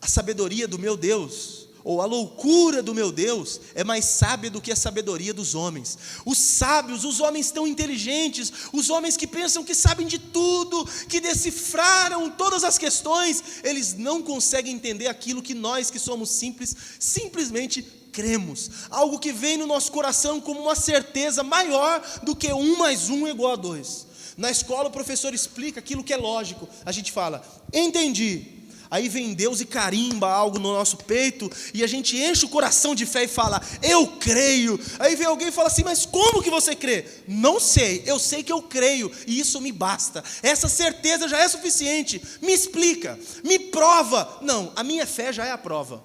a sabedoria do meu Deus, ou a loucura do meu Deus, é mais sábia do que a sabedoria dos homens. Os sábios, os homens tão inteligentes, os homens que pensam que sabem de tudo, que decifraram todas as questões, eles não conseguem entender aquilo que nós, que somos simples, simplesmente cremos, algo que vem no nosso coração como uma certeza maior do que 1 mais 1 é igual a 2. Na escola o professor explica aquilo que é lógico, a gente fala, entendi. Aí vem Deus e carimba algo no nosso peito, e a gente enche o coração de fé e fala, eu creio. Aí vem alguém e fala assim, mas como que você crê? Não sei, eu sei que eu creio, e isso me basta. Essa certeza já é suficiente. Me explica, me prova. Não, a minha fé já é a prova,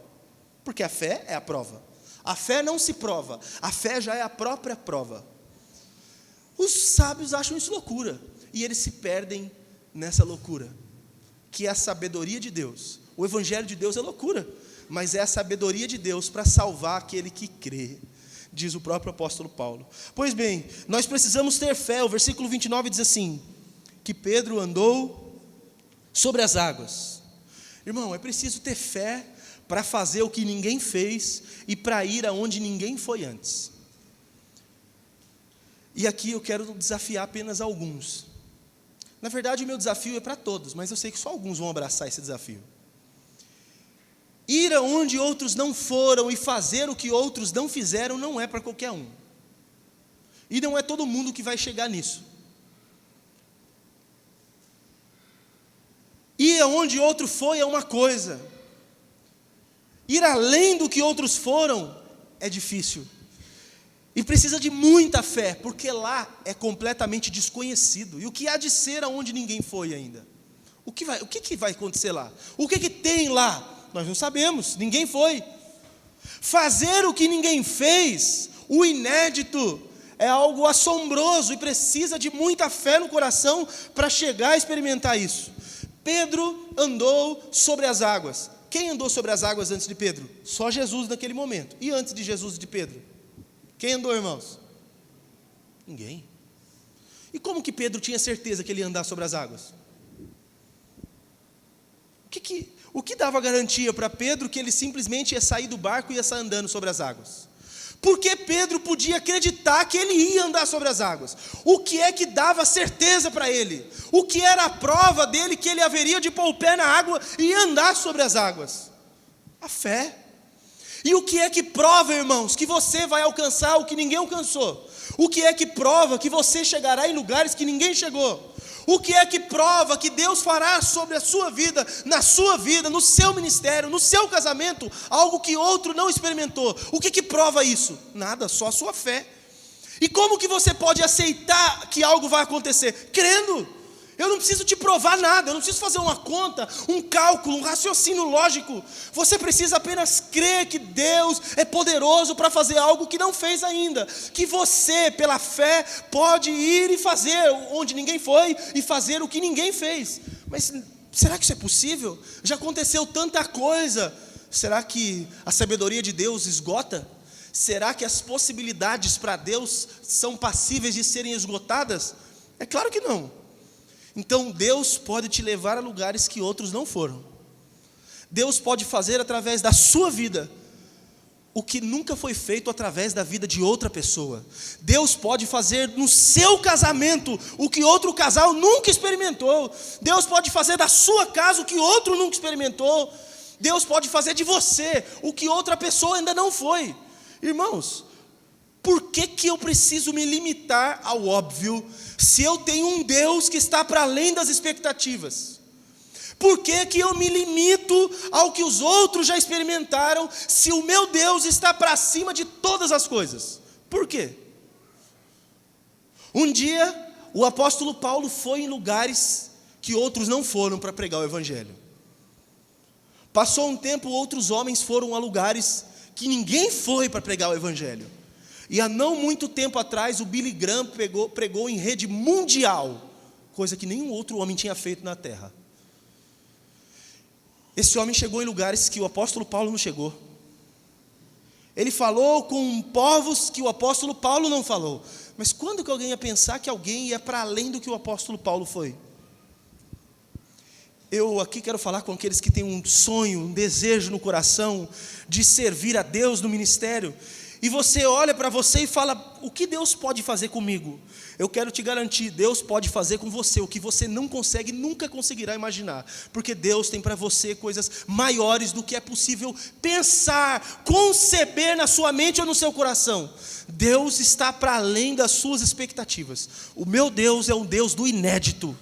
porque a fé é a prova. A fé não se prova, a fé já é a própria prova. Os sábios acham isso loucura, e eles se perdem nessa loucura, que é a sabedoria de Deus. O evangelho de Deus é loucura, mas é a sabedoria de Deus para salvar aquele que crê, diz o próprio apóstolo Paulo. Pois bem, nós precisamos ter fé. O versículo 29 diz assim, que Pedro andou sobre as águas. Irmão, é preciso ter fé para fazer o que ninguém fez e para ir aonde ninguém foi antes. E aqui eu quero desafiar apenas alguns. Na verdade, o meu desafio é para todos, mas eu sei que só alguns vão abraçar esse desafio. Ir aonde outros não foram e fazer o que outros não fizeram não é para qualquer um. E não é todo mundo que vai chegar nisso. Ir aonde outro foi é uma coisa. Ir além do que outros foram é difícil. E precisa de muita fé, porque lá é completamente desconhecido. E o que há de ser aonde ninguém foi ainda? O que vai acontecer lá? O que tem lá? Nós não sabemos, ninguém foi. Fazer o que ninguém fez, o inédito, é algo assombroso e precisa de muita fé no coração para chegar a experimentar isso. Pedro andou sobre as águas. Quem andou sobre as águas antes de Pedro? Só Jesus naquele momento. E antes de Jesus e de Pedro? Quem andou, irmãos? Ninguém. E como que Pedro tinha certeza que ele ia andar sobre as águas? O que dava garantia para Pedro que ele simplesmente ia sair do barco e ia sair andando sobre as águas? Porque Pedro podia acreditar que ele ia andar sobre as águas. O que é que dava certeza para ele? O que era a prova dele que ele haveria de pôr o pé na água e andar sobre as águas? A fé. E o que é que prova, irmãos, que você vai alcançar o que ninguém alcançou? O que é que prova que você chegará em lugares que ninguém chegou? O que é que prova que Deus fará sobre a sua vida, no seu ministério, no seu casamento, algo que outro não experimentou? O que prova isso? Nada, só a sua fé. E como que você pode aceitar que algo vai acontecer? Crendo. Eu não preciso te provar nada, eu não preciso fazer uma conta, um cálculo, um raciocínio lógico. Você precisa apenas crer que Deus é poderoso para fazer algo que não fez ainda. Que você, pela fé, pode ir e fazer onde ninguém foi e fazer o que ninguém fez. Mas será que isso é possível? Já aconteceu tanta coisa. Será que a sabedoria de Deus esgota? Será que as possibilidades para Deus são passíveis de serem esgotadas? É claro que não. Então Deus pode te levar a lugares que outros não foram. Deus pode fazer através da sua vida o que nunca foi feito através da vida de outra pessoa. Deus pode fazer no seu casamento o que outro casal nunca experimentou. Deus pode fazer da sua casa o que outro nunca experimentou. Deus pode fazer de você o que outra pessoa ainda não foi. Irmãos, por que eu preciso me limitar ao óbvio, se eu tenho um Deus que está para além das expectativas? Por que eu me limito ao que os outros já experimentaram, se o meu Deus está para cima de todas as coisas? Por quê? Um dia, o apóstolo Paulo foi em lugares que outros não foram para pregar o evangelho. Passou um tempo, outros homens foram a lugares que ninguém foi para pregar o evangelho. E há não muito tempo atrás, o Billy Graham pregou em rede mundial, coisa que nenhum outro homem tinha feito na terra. Esse homem chegou em lugares que o apóstolo Paulo não chegou. Ele falou com povos que o apóstolo Paulo não falou. Mas quando que alguém ia pensar que alguém ia para além do que o apóstolo Paulo foi? Eu aqui quero falar com aqueles que têm um sonho, um desejo no coração de servir a Deus no ministério. E você olha para você e fala, o que Deus pode fazer comigo? Eu quero te garantir, Deus pode fazer com você o que você não consegue, nunca conseguirá imaginar. Porque Deus tem para você coisas maiores do que é possível pensar, conceber na sua mente ou no seu coração. Deus está para além das suas expectativas. O meu Deus é um Deus do inédito.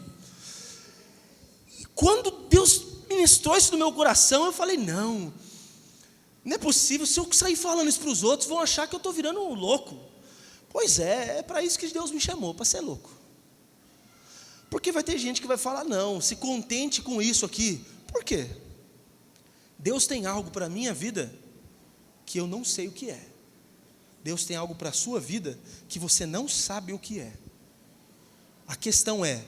E quando Deus ministrou isso no meu coração, eu falei, não é possível, se eu sair falando isso para os outros, vão achar que eu estou virando um louco. Pois é para isso que Deus me chamou, para ser louco. Porque vai ter gente que vai falar, não, se contente com isso aqui. Por quê? Deus tem algo para a minha vida que eu não sei o que é. Deus tem algo para a sua vida que você não sabe o que é. A questão é,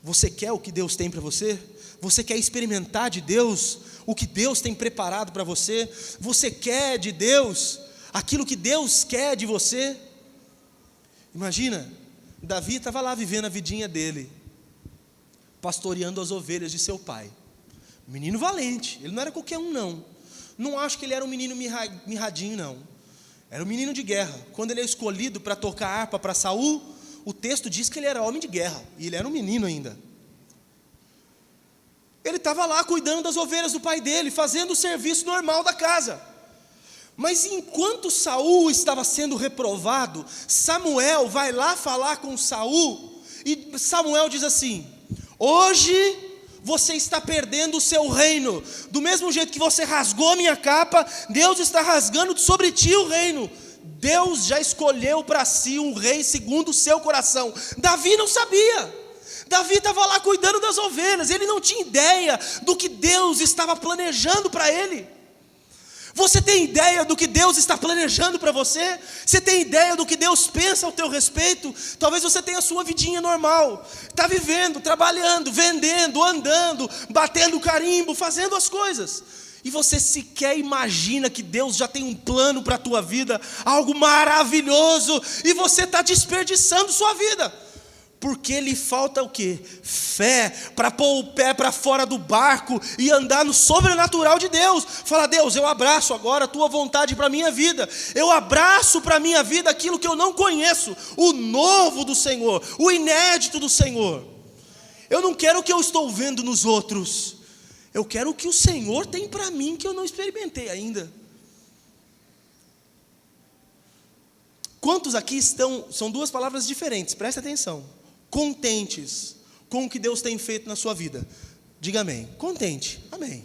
você quer o que Deus tem para você? Você quer experimentar de Deus o que Deus tem preparado para você? Você quer de Deus aquilo que Deus quer de você? Imagina, Davi estava lá vivendo a vidinha dele, pastoreando as ovelhas de seu pai. Menino valente, ele não era qualquer um não. Não acho que ele era um menino mirradinho não. Era um menino de guerra. Quando ele é escolhido para tocar harpa para Saul, o texto diz que ele era homem de guerra, e ele era um menino ainda. Ele estava lá cuidando das ovelhas do pai dele, fazendo o serviço normal da casa. Mas enquanto Saul estava sendo reprovado, Samuel vai lá falar com Saul, e Samuel diz assim, hoje você está perdendo o seu reino, do mesmo jeito que você rasgou a minha capa, Deus está rasgando sobre ti o reino. Deus já escolheu para si um rei segundo o seu coração. Davi não sabia. Davi estava lá cuidando das ovelhas, ele não tinha ideia do que Deus estava planejando para ele. Você tem ideia do que Deus está planejando para você? Você tem ideia do que Deus pensa ao teu respeito? Talvez você tenha a sua vidinha normal, está vivendo, trabalhando, vendendo, andando, batendo carimbo, fazendo as coisas. E você sequer imagina que Deus já tem um plano para a tua vida, algo maravilhoso, e você está desperdiçando sua vida. Porque lhe falta o quê? Fé, para pôr o pé para fora do barco e andar no sobrenatural de Deus. Fala, Deus, eu abraço agora a tua vontade para a minha vida. Eu abraço para a minha vida aquilo que eu não conheço, o novo do Senhor, o inédito do Senhor. Eu não quero o que eu estou vendo nos outros. Eu quero o que o Senhor tem para mim que eu não experimentei ainda. Quantos aqui estão, são duas palavras diferentes, presta atenção. Contentes com o que Deus tem feito na sua vida? Diga amém. Contente. Amém.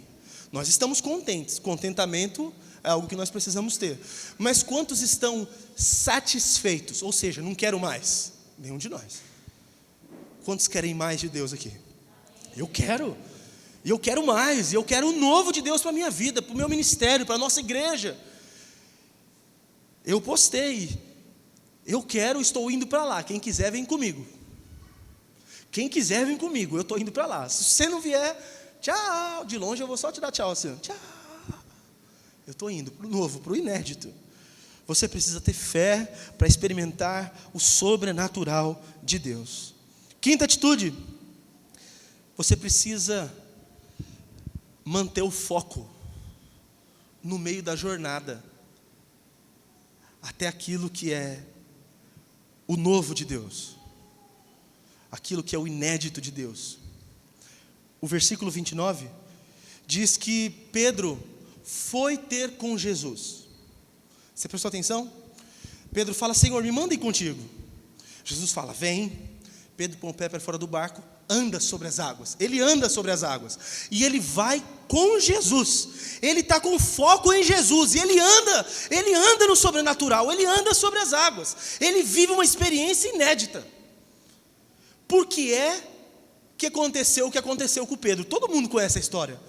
Nós estamos contentes. Contentamento é algo que nós precisamos ter. Mas quantos estão satisfeitos? Ou seja, não quero mais. Nenhum de nós. Quantos querem mais de Deus aqui? Eu quero. E eu quero mais. E eu quero o novo de Deus para a minha vida, para o meu ministério, para a nossa igreja. Eu postei. Eu quero, estou indo para lá. Quem quiser, vem comigo. Quem quiser, vem comigo. Eu estou indo para lá. Se você não vier, tchau. De longe eu vou só te dar tchau assim. Tchau. Eu estou indo para o novo, para o inédito. Você precisa ter fé para experimentar o sobrenatural de Deus. Quinta atitude. Você precisa manter o foco no meio da jornada até aquilo que é o novo de Deus, aquilo que é o inédito de Deus. O versículo 29 diz que Pedro foi ter com Jesus. Você prestou atenção? Pedro fala: Senhor, me manda ir contigo. Jesus fala: vem. Pedro põe o pé para fora do barco, anda sobre as águas. Ele anda sobre as águas. E ele vai com Jesus. Ele está com foco em Jesus. E ele anda no sobrenatural. Ele anda sobre as águas. Ele vive uma experiência inédita. Por que é que aconteceu o que aconteceu com Pedro? Todo mundo conhece a história.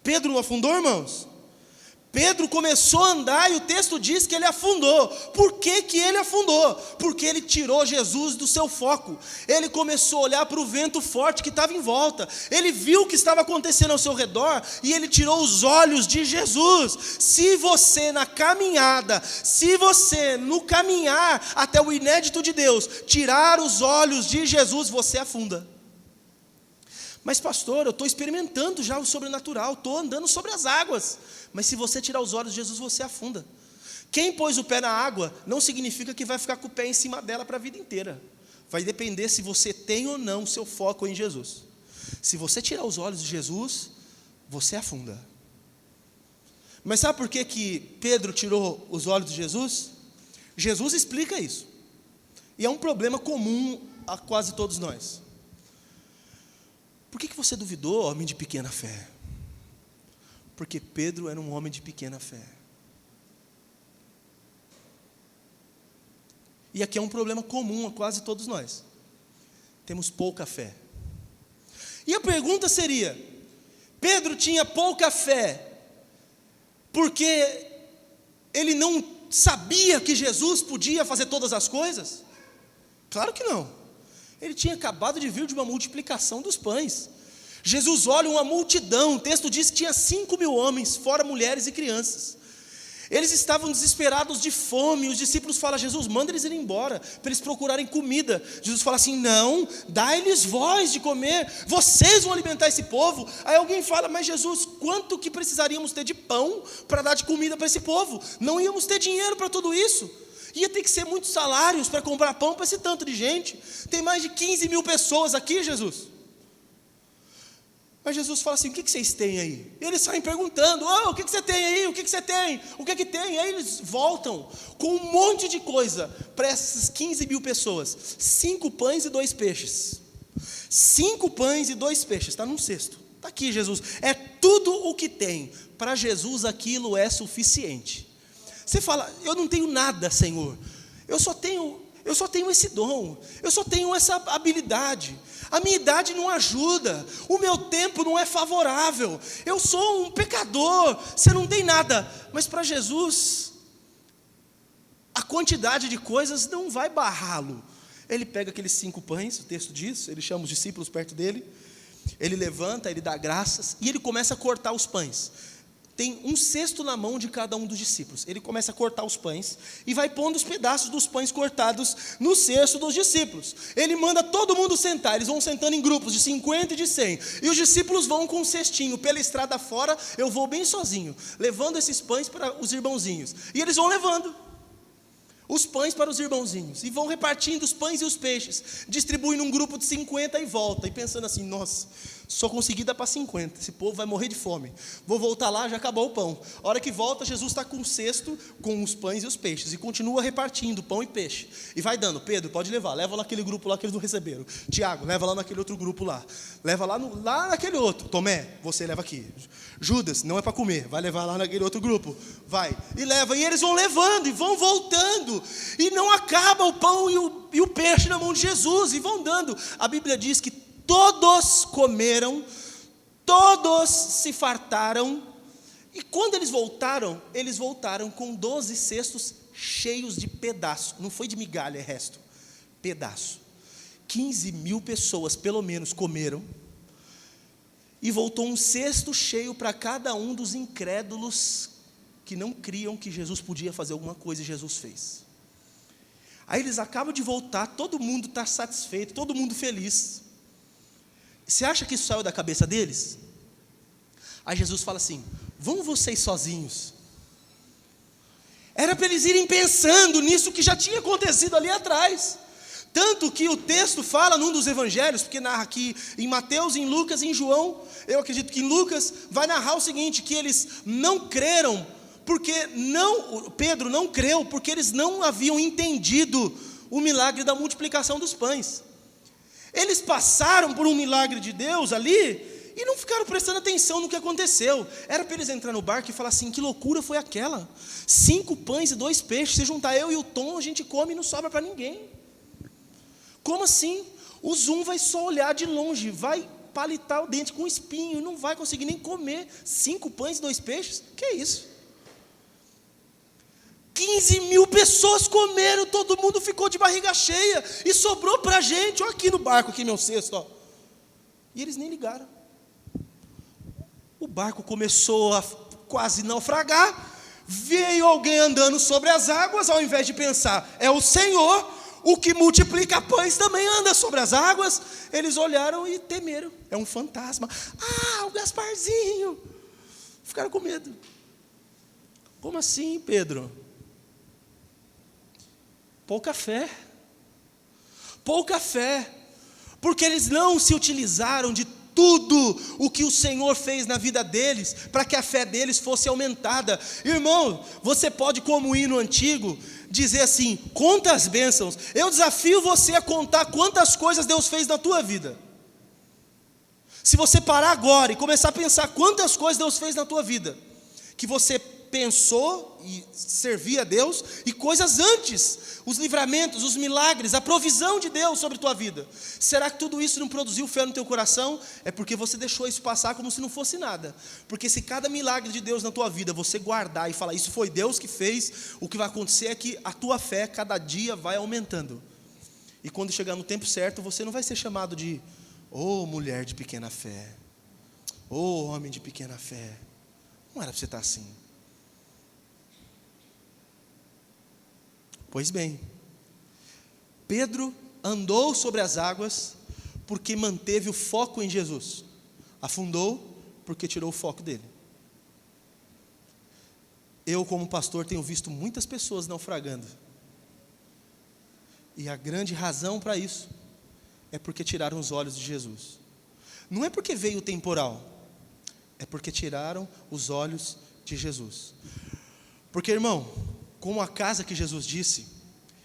Pedro não afundou, irmãos? Pedro começou a andar e o texto diz que ele afundou. Por que que ele afundou? Porque ele tirou Jesus do seu foco. Ele começou a olhar para o vento forte que estava em volta. Ele viu o que estava acontecendo ao seu redor e ele tirou os olhos de Jesus. Se você na caminhada, se você no caminhar até o inédito de Deus, tirar os olhos de Jesus, você afunda. Mas pastor, eu estou experimentando já o sobrenatural, estou andando sobre as águas. Mas se você tirar os olhos de Jesus, você afunda. Quem pôs o pé na água, não significa que vai ficar com o pé em cima dela para a vida inteira. Vai depender se você tem ou não o seu foco em Jesus. Se você tirar os olhos de Jesus, você afunda. Mas sabe por que que Pedro tirou os olhos de Jesus? Jesus explica isso. E é um problema comum a quase todos nós. Por que você duvidou, homem de pequena fé? Porque Pedro era um homem de pequena fé. E aqui é um problema comum a quase todos nós. Temos pouca fé. E a pergunta seria: Pedro tinha pouca fé porque ele não sabia que Jesus podia fazer todas as coisas? Claro que não. Ele tinha acabado de vir de uma multiplicação dos pães. Jesus olha uma multidão, o texto diz que tinha 5.000 homens, fora mulheres e crianças. Eles estavam desesperados de fome, os discípulos falam: Jesus, manda eles irem embora, para eles procurarem comida. Jesus fala assim: não, dá-lhes voz de comer, vocês vão alimentar esse povo. Aí alguém fala: mas Jesus, quanto que precisaríamos ter de pão para dar de comida para esse povo? Não íamos ter dinheiro para tudo isso. Ia ter que ser muitos salários para comprar pão para esse tanto de gente. Tem mais de 15.000 pessoas aqui, Jesus. Mas Jesus fala assim: o que vocês têm aí? E eles saem perguntando: o que você tem aí? O que você tem? O que tem? E aí eles voltam com um monte de coisa para essas 15.000 pessoas. 5 pães e 2 peixes. 5 pães e 2 peixes, está num cesto. Está aqui, Jesus. É tudo o que tem. Para Jesus aquilo é suficiente. Você fala: eu não tenho nada, Senhor. Eu só tenho esse dom. Eu só tenho essa habilidade. A minha idade não ajuda. O meu tempo não é favorável. Eu sou um pecador. Você não tem nada. Mas para Jesus, a quantidade de coisas não vai barrá-lo. Ele pega aqueles 5 pães, o texto diz, ele chama os discípulos perto dele. Ele levanta, ele dá graças e ele começa a cortar os pães. Tem um cesto na mão de cada um dos discípulos. Ele começa a cortar os pães e vai pondo os pedaços dos pães cortados no cesto dos discípulos. Ele manda todo mundo sentar. Eles vão sentando em grupos de 50 e de 100. E os discípulos vão com um cestinho. Pela estrada fora, eu vou bem sozinho, levando esses pães para os irmãozinhos. E eles vão levando os pães para os irmãozinhos. E vão repartindo os pães e os peixes. Distribuem num grupo de 50 e volta. E pensando assim: nossa, Só consegui dar para 50, esse povo vai morrer de fome. Vou voltar lá, já acabou o pão. A hora que volta, Jesus está com um cesto com os pães e os peixes, e continua repartindo pão e peixe. E vai dando, Pedro, pode levar, leva lá naquele grupo lá que eles não receberam. Tiago, leva lá naquele outro grupo lá. Leva lá naquele outro. Tomé, você leva aqui. Judas, não é para comer, vai levar lá naquele outro grupo. Vai, e leva, e eles vão levando, e vão voltando. E não acaba o pão e o peixe na mão de Jesus, e vão dando. A Bíblia diz que todos comeram, todos se fartaram, e quando eles voltaram com 12 cestos cheios de pedaço, não foi de migalha, é resto, pedaço. 15.000 pessoas, pelo menos, comeram, e voltou um cesto cheio para cada um dos incrédulos, que não criam que Jesus podia fazer alguma coisa, e Jesus fez. Aí eles acabam de voltar, todo mundo está satisfeito, todo mundo feliz. Você acha que isso saiu da cabeça deles? Aí Jesus fala assim: vão vocês sozinhos. Era para eles irem pensando nisso que já tinha acontecido ali atrás. Tanto que o texto fala num dos evangelhos, porque narra aqui em Mateus, em Lucas, em João, eu acredito que em Lucas vai narrar o seguinte, que eles não creram, Pedro não creu, porque eles não haviam entendido o milagre da multiplicação dos pães. Eles passaram por um milagre de Deus ali e não ficaram prestando atenção no que aconteceu. Era para eles entrar no barco e falar assim: que loucura foi aquela? 5 pães e 2 peixes, se juntar eu e o Tom, a gente come e não sobra para ninguém. Como assim? O Zoom vai só olhar de longe, vai palitar o dente com espinho, não vai conseguir nem comer 5 pães e 2 peixes? Que é isso? 15.000 pessoas comeram, todo mundo ficou de barriga cheia, e sobrou para a gente, olha aqui no barco, aqui meu cesto, ó. E eles nem ligaram. O barco começou a quase naufragar, veio alguém andando sobre as águas, ao invés de pensar, é o Senhor, o que multiplica pães também anda sobre as águas. Eles olharam e temeram, é um fantasma. Ah, o Gasparzinho. Ficaram com medo. Como assim, Pedro? Pouca fé, porque eles não se utilizaram de tudo o que o Senhor fez na vida deles, para que a fé deles fosse aumentada. Irmão, você pode, como o hino antigo, dizer assim: conta as bênçãos. Eu desafio você a contar quantas coisas Deus fez na tua vida. Se você parar agora e começar a pensar quantas coisas Deus fez na tua vida, que você pensou e servia a Deus, e coisas antes, os livramentos, os milagres, a provisão de Deus sobre a tua vida. Será que tudo isso não produziu fé no teu coração? É porque você deixou isso passar como se não fosse nada. Porque se cada milagre de Deus na tua vida você guardar e falar: isso foi Deus que fez, o que vai acontecer é que a tua fé cada dia vai aumentando. E quando chegar no tempo certo, você não vai ser chamado de mulher de pequena fé, homem de pequena fé. Não era para você estar assim. Pois bem, Pedro andou sobre as águas porque manteve o foco em Jesus. Afundou porque tirou o foco dele. Eu, como pastor, tenho visto muitas pessoas naufragando. E a grande razão para isso é porque tiraram os olhos de Jesus. Não é porque veio o temporal, é porque tiraram os olhos de Jesus. Porque, irmão, como a casa que Jesus disse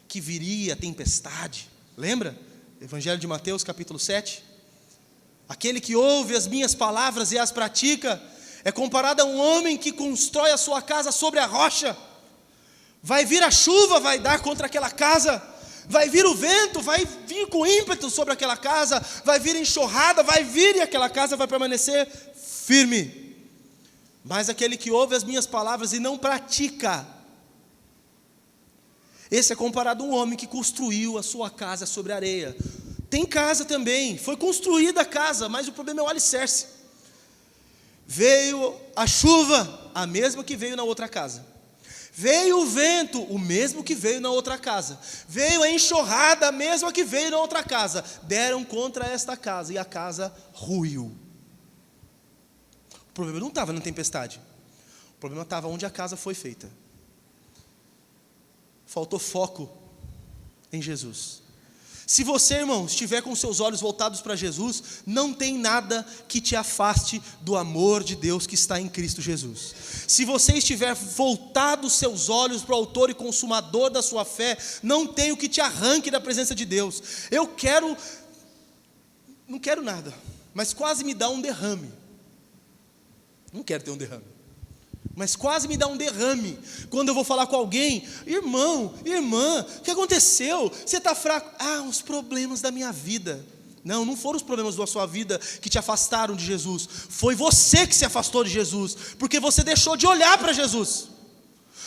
que viria a tempestade, lembra? Evangelho de Mateus capítulo 7, aquele que ouve as minhas palavras e as pratica, é comparado a um homem que constrói a sua casa sobre a rocha. Vai vir a chuva, vai dar contra aquela casa, vai vir o vento, vai vir com ímpeto sobre aquela casa, vai vir enxurrada, vai vir e aquela casa vai permanecer firme. Mas aquele que ouve as minhas palavras e não pratica, esse é comparado a um homem que construiu a sua casa sobre a areia. Tem casa também, foi construída a casa, mas o problema é o alicerce. Veio a chuva, a mesma que veio na outra casa. Veio o vento, o mesmo que veio na outra casa. Veio a enxurrada, a mesma que veio na outra casa. Deram contra esta casa e a casa ruiu. O problema não estava na tempestade. O problema estava onde a casa foi feita. Faltou foco em Jesus. Se você, irmão, estiver com seus olhos voltados para Jesus, não tem nada que te afaste do amor de Deus que está em Cristo Jesus. Se você estiver voltado os seus olhos para o autor e consumador da sua fé, não tem o que te arranque da presença de Deus. Não quero nada, mas quase me dá um derrame. Não quero ter um derrame. Mas quase me dá um derrame quando eu vou falar com alguém: irmão, irmã, o que aconteceu? Você está fraco? Os problemas da minha vida. Não foram os problemas da sua vida que te afastaram de Jesus. Foi você que se afastou de Jesus, porque você deixou de olhar para Jesus.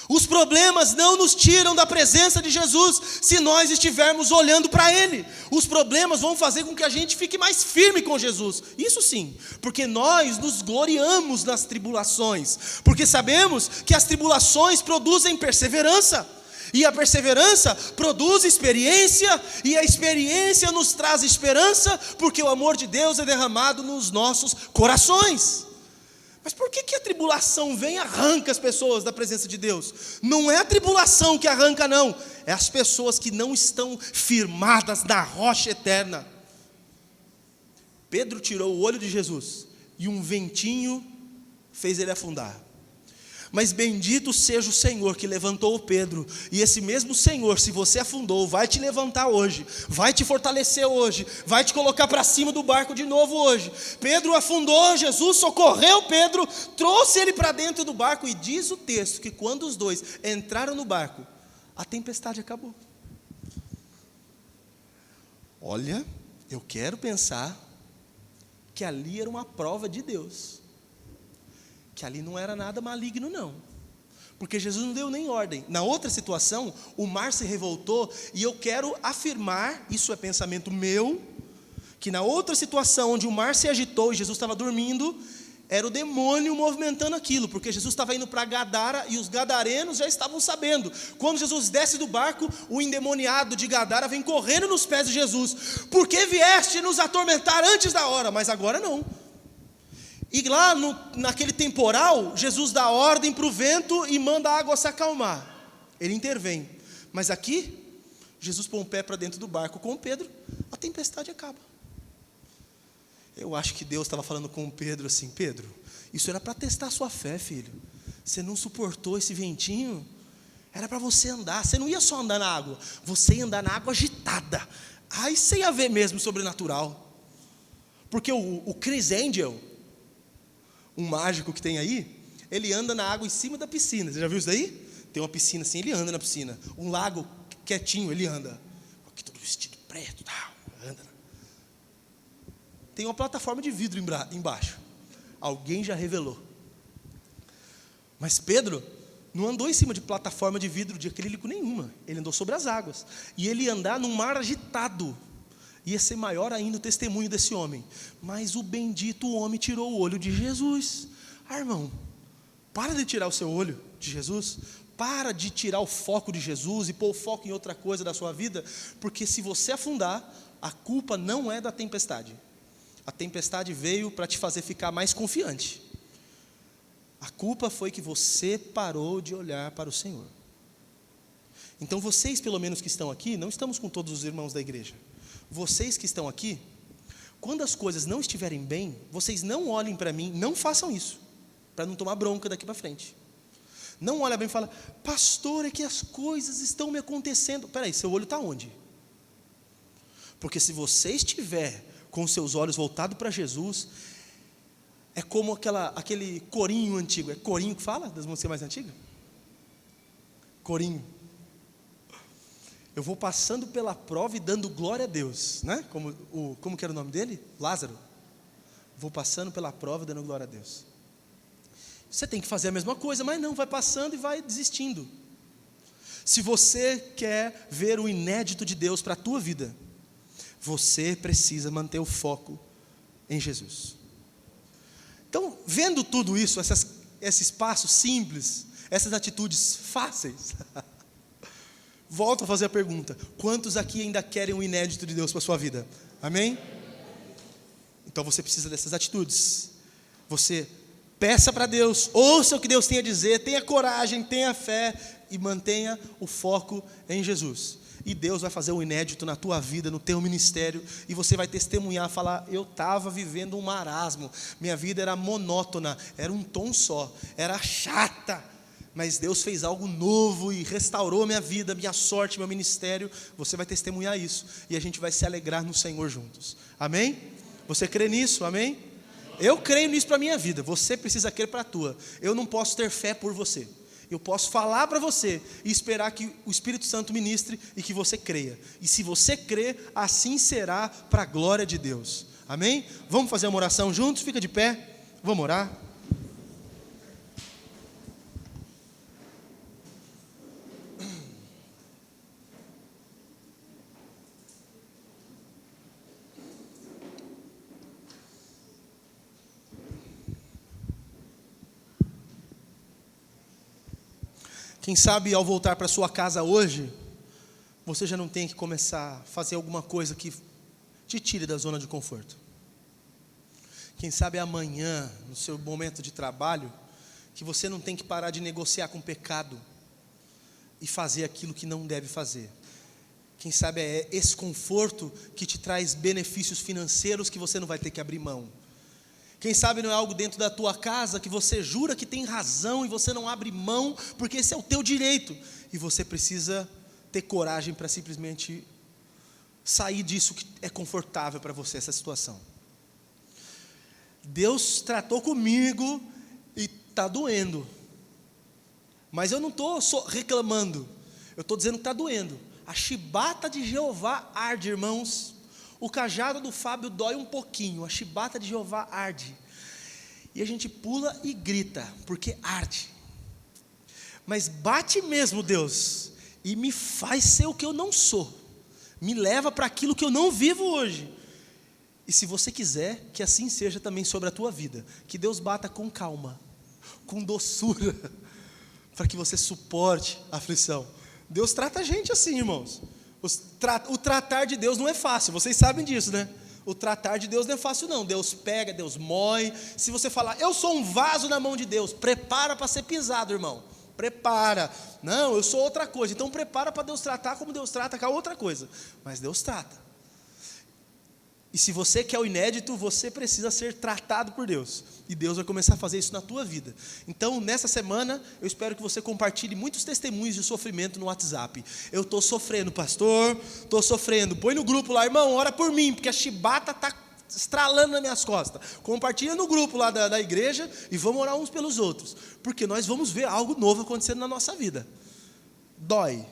Os problemas não nos tiram da presença de Jesus, se nós estivermos olhando para Ele. Os problemas vão fazer com que a gente fique mais firme com Jesus. Isso sim, porque nós nos gloriamos nas tribulações, porque sabemos que as tribulações produzem perseverança, e a perseverança produz experiência, e a experiência nos traz esperança, porque o amor de Deus é derramado nos nossos corações. Mas por que a tribulação vem e arranca as pessoas da presença de Deus? Não é a tribulação que arranca, não. É as pessoas que não estão firmadas na rocha eterna. Pedro tirou o olho de Jesus e um ventinho fez ele afundar. Mas bendito seja o Senhor que levantou o Pedro. E esse mesmo Senhor, se você afundou, vai te levantar hoje, vai te fortalecer hoje, vai te colocar para cima do barco de novo hoje. Pedro afundou, Jesus socorreu Pedro, trouxe ele para dentro do barco. E diz o texto que quando os dois entraram no barco, a tempestade acabou. Olha, eu quero pensar que ali era uma prova de Deus, que ali não era nada maligno, não, porque Jesus não deu nem ordem. Na outra situação, o mar se revoltou, e eu quero afirmar, isso é pensamento meu, que na outra situação, onde o mar se agitou e Jesus estava dormindo, era o demônio movimentando aquilo, porque Jesus estava indo para Gadara, e os gadarenos já estavam sabendo. Quando Jesus desce do barco, o endemoniado de Gadara vem correndo nos pés de Jesus: por que vieste nos atormentar antes da hora? Mas agora não. E lá naquele temporal, Jesus dá ordem para o vento e manda a água se acalmar. Ele intervém. Mas aqui, Jesus põe um pé para dentro do barco com Pedro, a tempestade acaba. Eu acho que Deus estava falando com Pedro assim: Pedro, isso era para testar a sua fé, filho. Você não suportou esse ventinho? Era para você andar. Você não ia só andar na água, você ia andar na água agitada. Aí você ia ver mesmo sobrenatural. Porque o Chris Angel, um mágico que tem aí, ele anda na água em cima da piscina. Você já viu isso daí? Tem uma piscina assim, ele anda na piscina. Um lago quietinho, ele anda. Aqui todo vestido preto, anda. Tem uma plataforma de vidro embaixo. Alguém já revelou. Mas Pedro não andou em cima de plataforma de vidro de acrílico nenhuma. Ele andou sobre as águas. E ele ia andar num mar agitado. Ia ser maior ainda o testemunho desse homem. Mas o bendito homem tirou o olho de Jesus. Irmão, para de tirar o seu olho de Jesus. Para de tirar o foco de Jesus e pôr o foco em outra coisa da sua vida. Porque se você afundar, a culpa não é da tempestade. A tempestade veio para te fazer ficar mais confiante. A culpa foi que você parou de olhar para o Senhor. Então vocês, pelo menos que estão aqui, não estamos com todos os irmãos da igreja. Vocês que estão aqui, quando as coisas não estiverem bem, vocês não olhem para mim, não façam isso, para não tomar bronca daqui para frente. Não olha bem e fala: pastor, é que as coisas estão me acontecendo. Peraí, seu olho está onde? Porque se você estiver com seus olhos voltados para Jesus, é como aquele corinho antigo. É corinho que fala, das músicas mais antigas? Corinho. Eu vou passando pela prova e dando glória a Deus, né? Como que era o nome dele? Lázaro. Vou passando pela prova e dando glória a Deus. Você tem que fazer a mesma coisa, mas não, vai passando e vai desistindo. Se você quer ver o inédito de Deus para a tua vida, você precisa manter o foco em Jesus. Então, vendo tudo isso, esses passos simples, essas atitudes fáceis, volto a fazer a pergunta: quantos aqui ainda querem o inédito de Deus para a sua vida? Amém? Então você precisa dessas atitudes. Você peça para Deus, ouça o que Deus tem a dizer, tenha coragem, tenha fé e mantenha o foco em Jesus. e Deus vai fazer o inédito na tua vida, no teu ministério, e você vai testemunhar, falar: eu estava vivendo um marasmo, minha vida era monótona, era um tom só, era chata, mas Deus fez algo novo e restaurou minha vida, minha sorte, meu ministério. Você vai testemunhar isso, e a gente vai se alegrar no Senhor juntos, amém? Você crê nisso, amém? Eu creio nisso para a minha vida, você precisa crer para a tua. Eu não posso ter fé por você, eu posso falar para você e esperar que o Espírito Santo ministre e que você creia. E se você crer, assim será para a glória de Deus. Amém? Vamos fazer uma oração juntos? Fica de pé, vamos orar. Quem sabe ao voltar para sua casa hoje, você já não tem que começar a fazer alguma coisa que te tire da zona de conforto. Quem sabe amanhã, no seu momento de trabalho, que você não tem que parar de negociar com o pecado e fazer aquilo que não deve fazer. Quem sabe é esse conforto que te traz benefícios financeiros que você não vai ter que abrir mão. Quem sabe não é algo dentro da tua casa que você jura que tem razão e você não abre mão, porque esse é o teu direito, e você precisa ter coragem para simplesmente sair disso que é confortável para você, essa situação. Deus tratou comigo e está doendo, mas eu não estou só reclamando, eu estou dizendo que está doendo. A chibata de Jeová arde, irmãos. O cajado do Fábio dói um pouquinho, a chibata de Jeová arde. E a gente pula e grita, porque arde. Mas bate mesmo, Deus, e me faz ser o que eu não sou. Me leva para aquilo que eu não vivo hoje. E se você quiser, que assim seja também sobre a tua vida. Que Deus bata com calma, com doçura, para que você suporte a aflição. Deus trata a gente assim, irmãos. O tratar de Deus não é fácil, vocês sabem disso, né? O tratar de Deus não é fácil não. Deus pega, Deus mói. Se você falar: eu sou um vaso na mão de Deus, prepara para ser pisado, irmão. Prepara. Não, eu sou outra coisa. Então prepara para Deus tratar como Deus trata com a outra coisa. Mas Deus trata. E se você quer o inédito, você precisa ser tratado por Deus. E Deus vai começar a fazer isso na tua vida. Então, nessa semana, eu espero que você compartilhe muitos testemunhos de sofrimento no WhatsApp. Eu estou sofrendo, pastor, estou sofrendo. Põe no grupo lá: irmão, ora por mim, porque a chibata está estralando nas minhas costas. Compartilha no grupo lá da igreja e vamos orar uns pelos outros. Porque nós vamos ver algo novo acontecendo na nossa vida. Dói,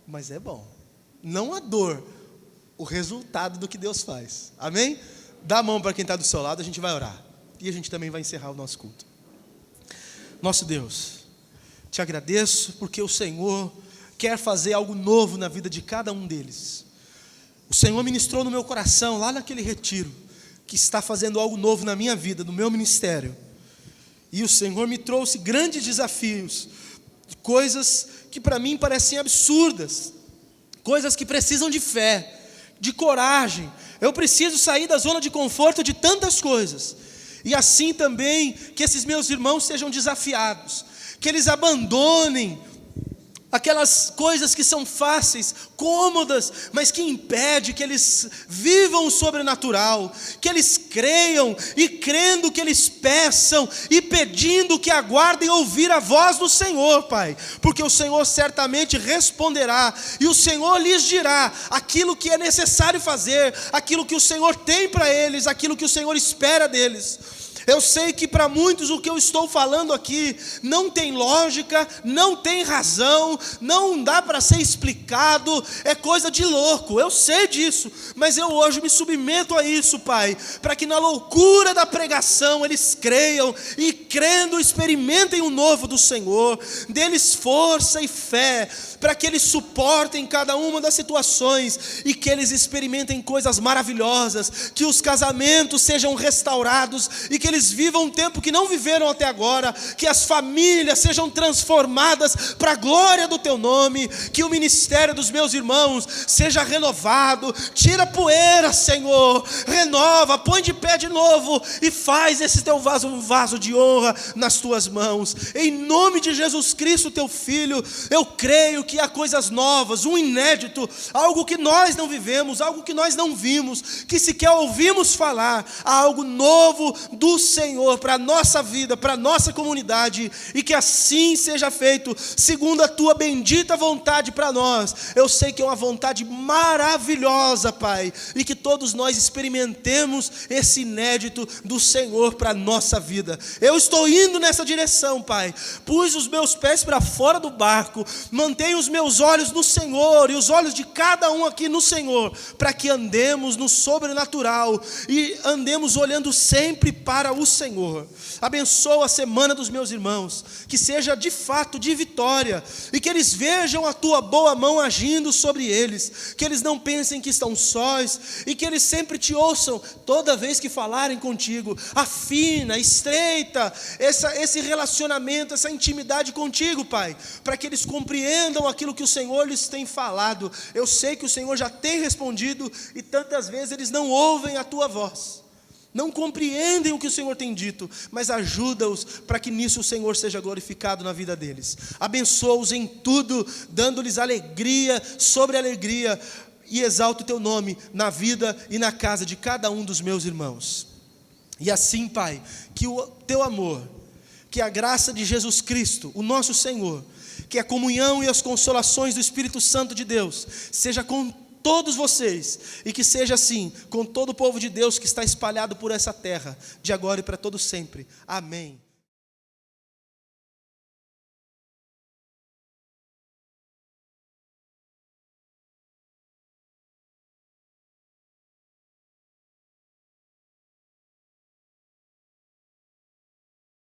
mas é bom. Não a dor, o resultado do que Deus faz. Amém? Dá a mão para quem está do seu lado, a gente vai orar. E a gente também vai encerrar o nosso culto. Nosso Deus, te agradeço porque o Senhor quer fazer algo novo na vida de cada um deles. O Senhor ministrou no meu coração, lá naquele retiro, que está fazendo algo novo na minha vida, no meu ministério. E o Senhor me trouxe grandes desafios, coisas que para mim parecem absurdas, coisas que precisam de fé, de coragem. Eu preciso sair da zona de conforto de tantas coisas. E assim também que esses meus irmãos sejam desafiados, que eles abandonem aquelas coisas que são fáceis, cômodas, mas que impedem que eles vivam o sobrenatural, que eles creiam e crendo que eles peçam e pedindo que aguardem ouvir a voz do Senhor, Pai, porque o Senhor certamente responderá e o Senhor lhes dirá aquilo que é necessário fazer, aquilo que o Senhor tem para eles, aquilo que o Senhor espera deles. Eu sei que para muitos o que eu estou falando aqui não tem lógica, não tem razão, não dá para ser explicado, é coisa de louco, eu sei disso, mas eu hoje me submeto a isso, Pai, para que na loucura da pregação eles creiam e crendo experimentem o novo do Senhor, dê-lhes força e fé, para que eles suportem cada uma das situações e que eles experimentem coisas maravilhosas, que os casamentos sejam restaurados e que eles vivam um tempo que não viveram até agora, que as famílias sejam transformadas para a glória do Teu nome, que o ministério dos meus irmãos seja renovado, tira a poeira, Senhor, renova, põe de pé de novo e faz esse Teu vaso um vaso de honra nas Tuas mãos, em nome de Jesus Cristo, Teu Filho. Eu creio que que há coisas novas, um inédito, algo que nós não vivemos, algo que nós não vimos, que sequer ouvimos falar, há algo novo do Senhor para a nossa vida, para a nossa comunidade, e que assim seja feito, segundo a tua bendita vontade para nós. Eu sei que é uma vontade maravilhosa, Pai, e que todos nós experimentemos esse inédito do Senhor para a nossa vida. Eu estou indo nessa direção, Pai. Pus os meus pés para fora do barco, mantenho os meus olhos no Senhor e os olhos de cada um aqui no Senhor, para que andemos no sobrenatural e andemos olhando sempre para o Senhor. Abençoa a semana dos meus irmãos, que seja de fato de vitória, e que eles vejam a tua boa mão agindo sobre eles, que eles não pensem que estão sós, e que eles sempre te ouçam toda vez que falarem contigo. Afina, estreita esse relacionamento, essa intimidade contigo, Pai, para que eles compreendam aquilo que o Senhor lhes tem falado. Eu sei que o Senhor já tem respondido, e tantas vezes eles não ouvem a tua voz, não compreendem o que o Senhor tem dito, mas ajuda-os para que nisso o Senhor seja glorificado na vida deles. Abençoa-os em tudo, dando-lhes alegria sobre alegria, e exalta o teu nome na vida e na casa de cada um dos meus irmãos. E assim, Pai, que o teu amor, que a graça de Jesus Cristo, o nosso Senhor, que a comunhão e as consolações do Espírito Santo de Deus, seja com todos vocês, e que seja assim com todo o povo de Deus que está espalhado por essa terra, de agora e para todo sempre. Amém.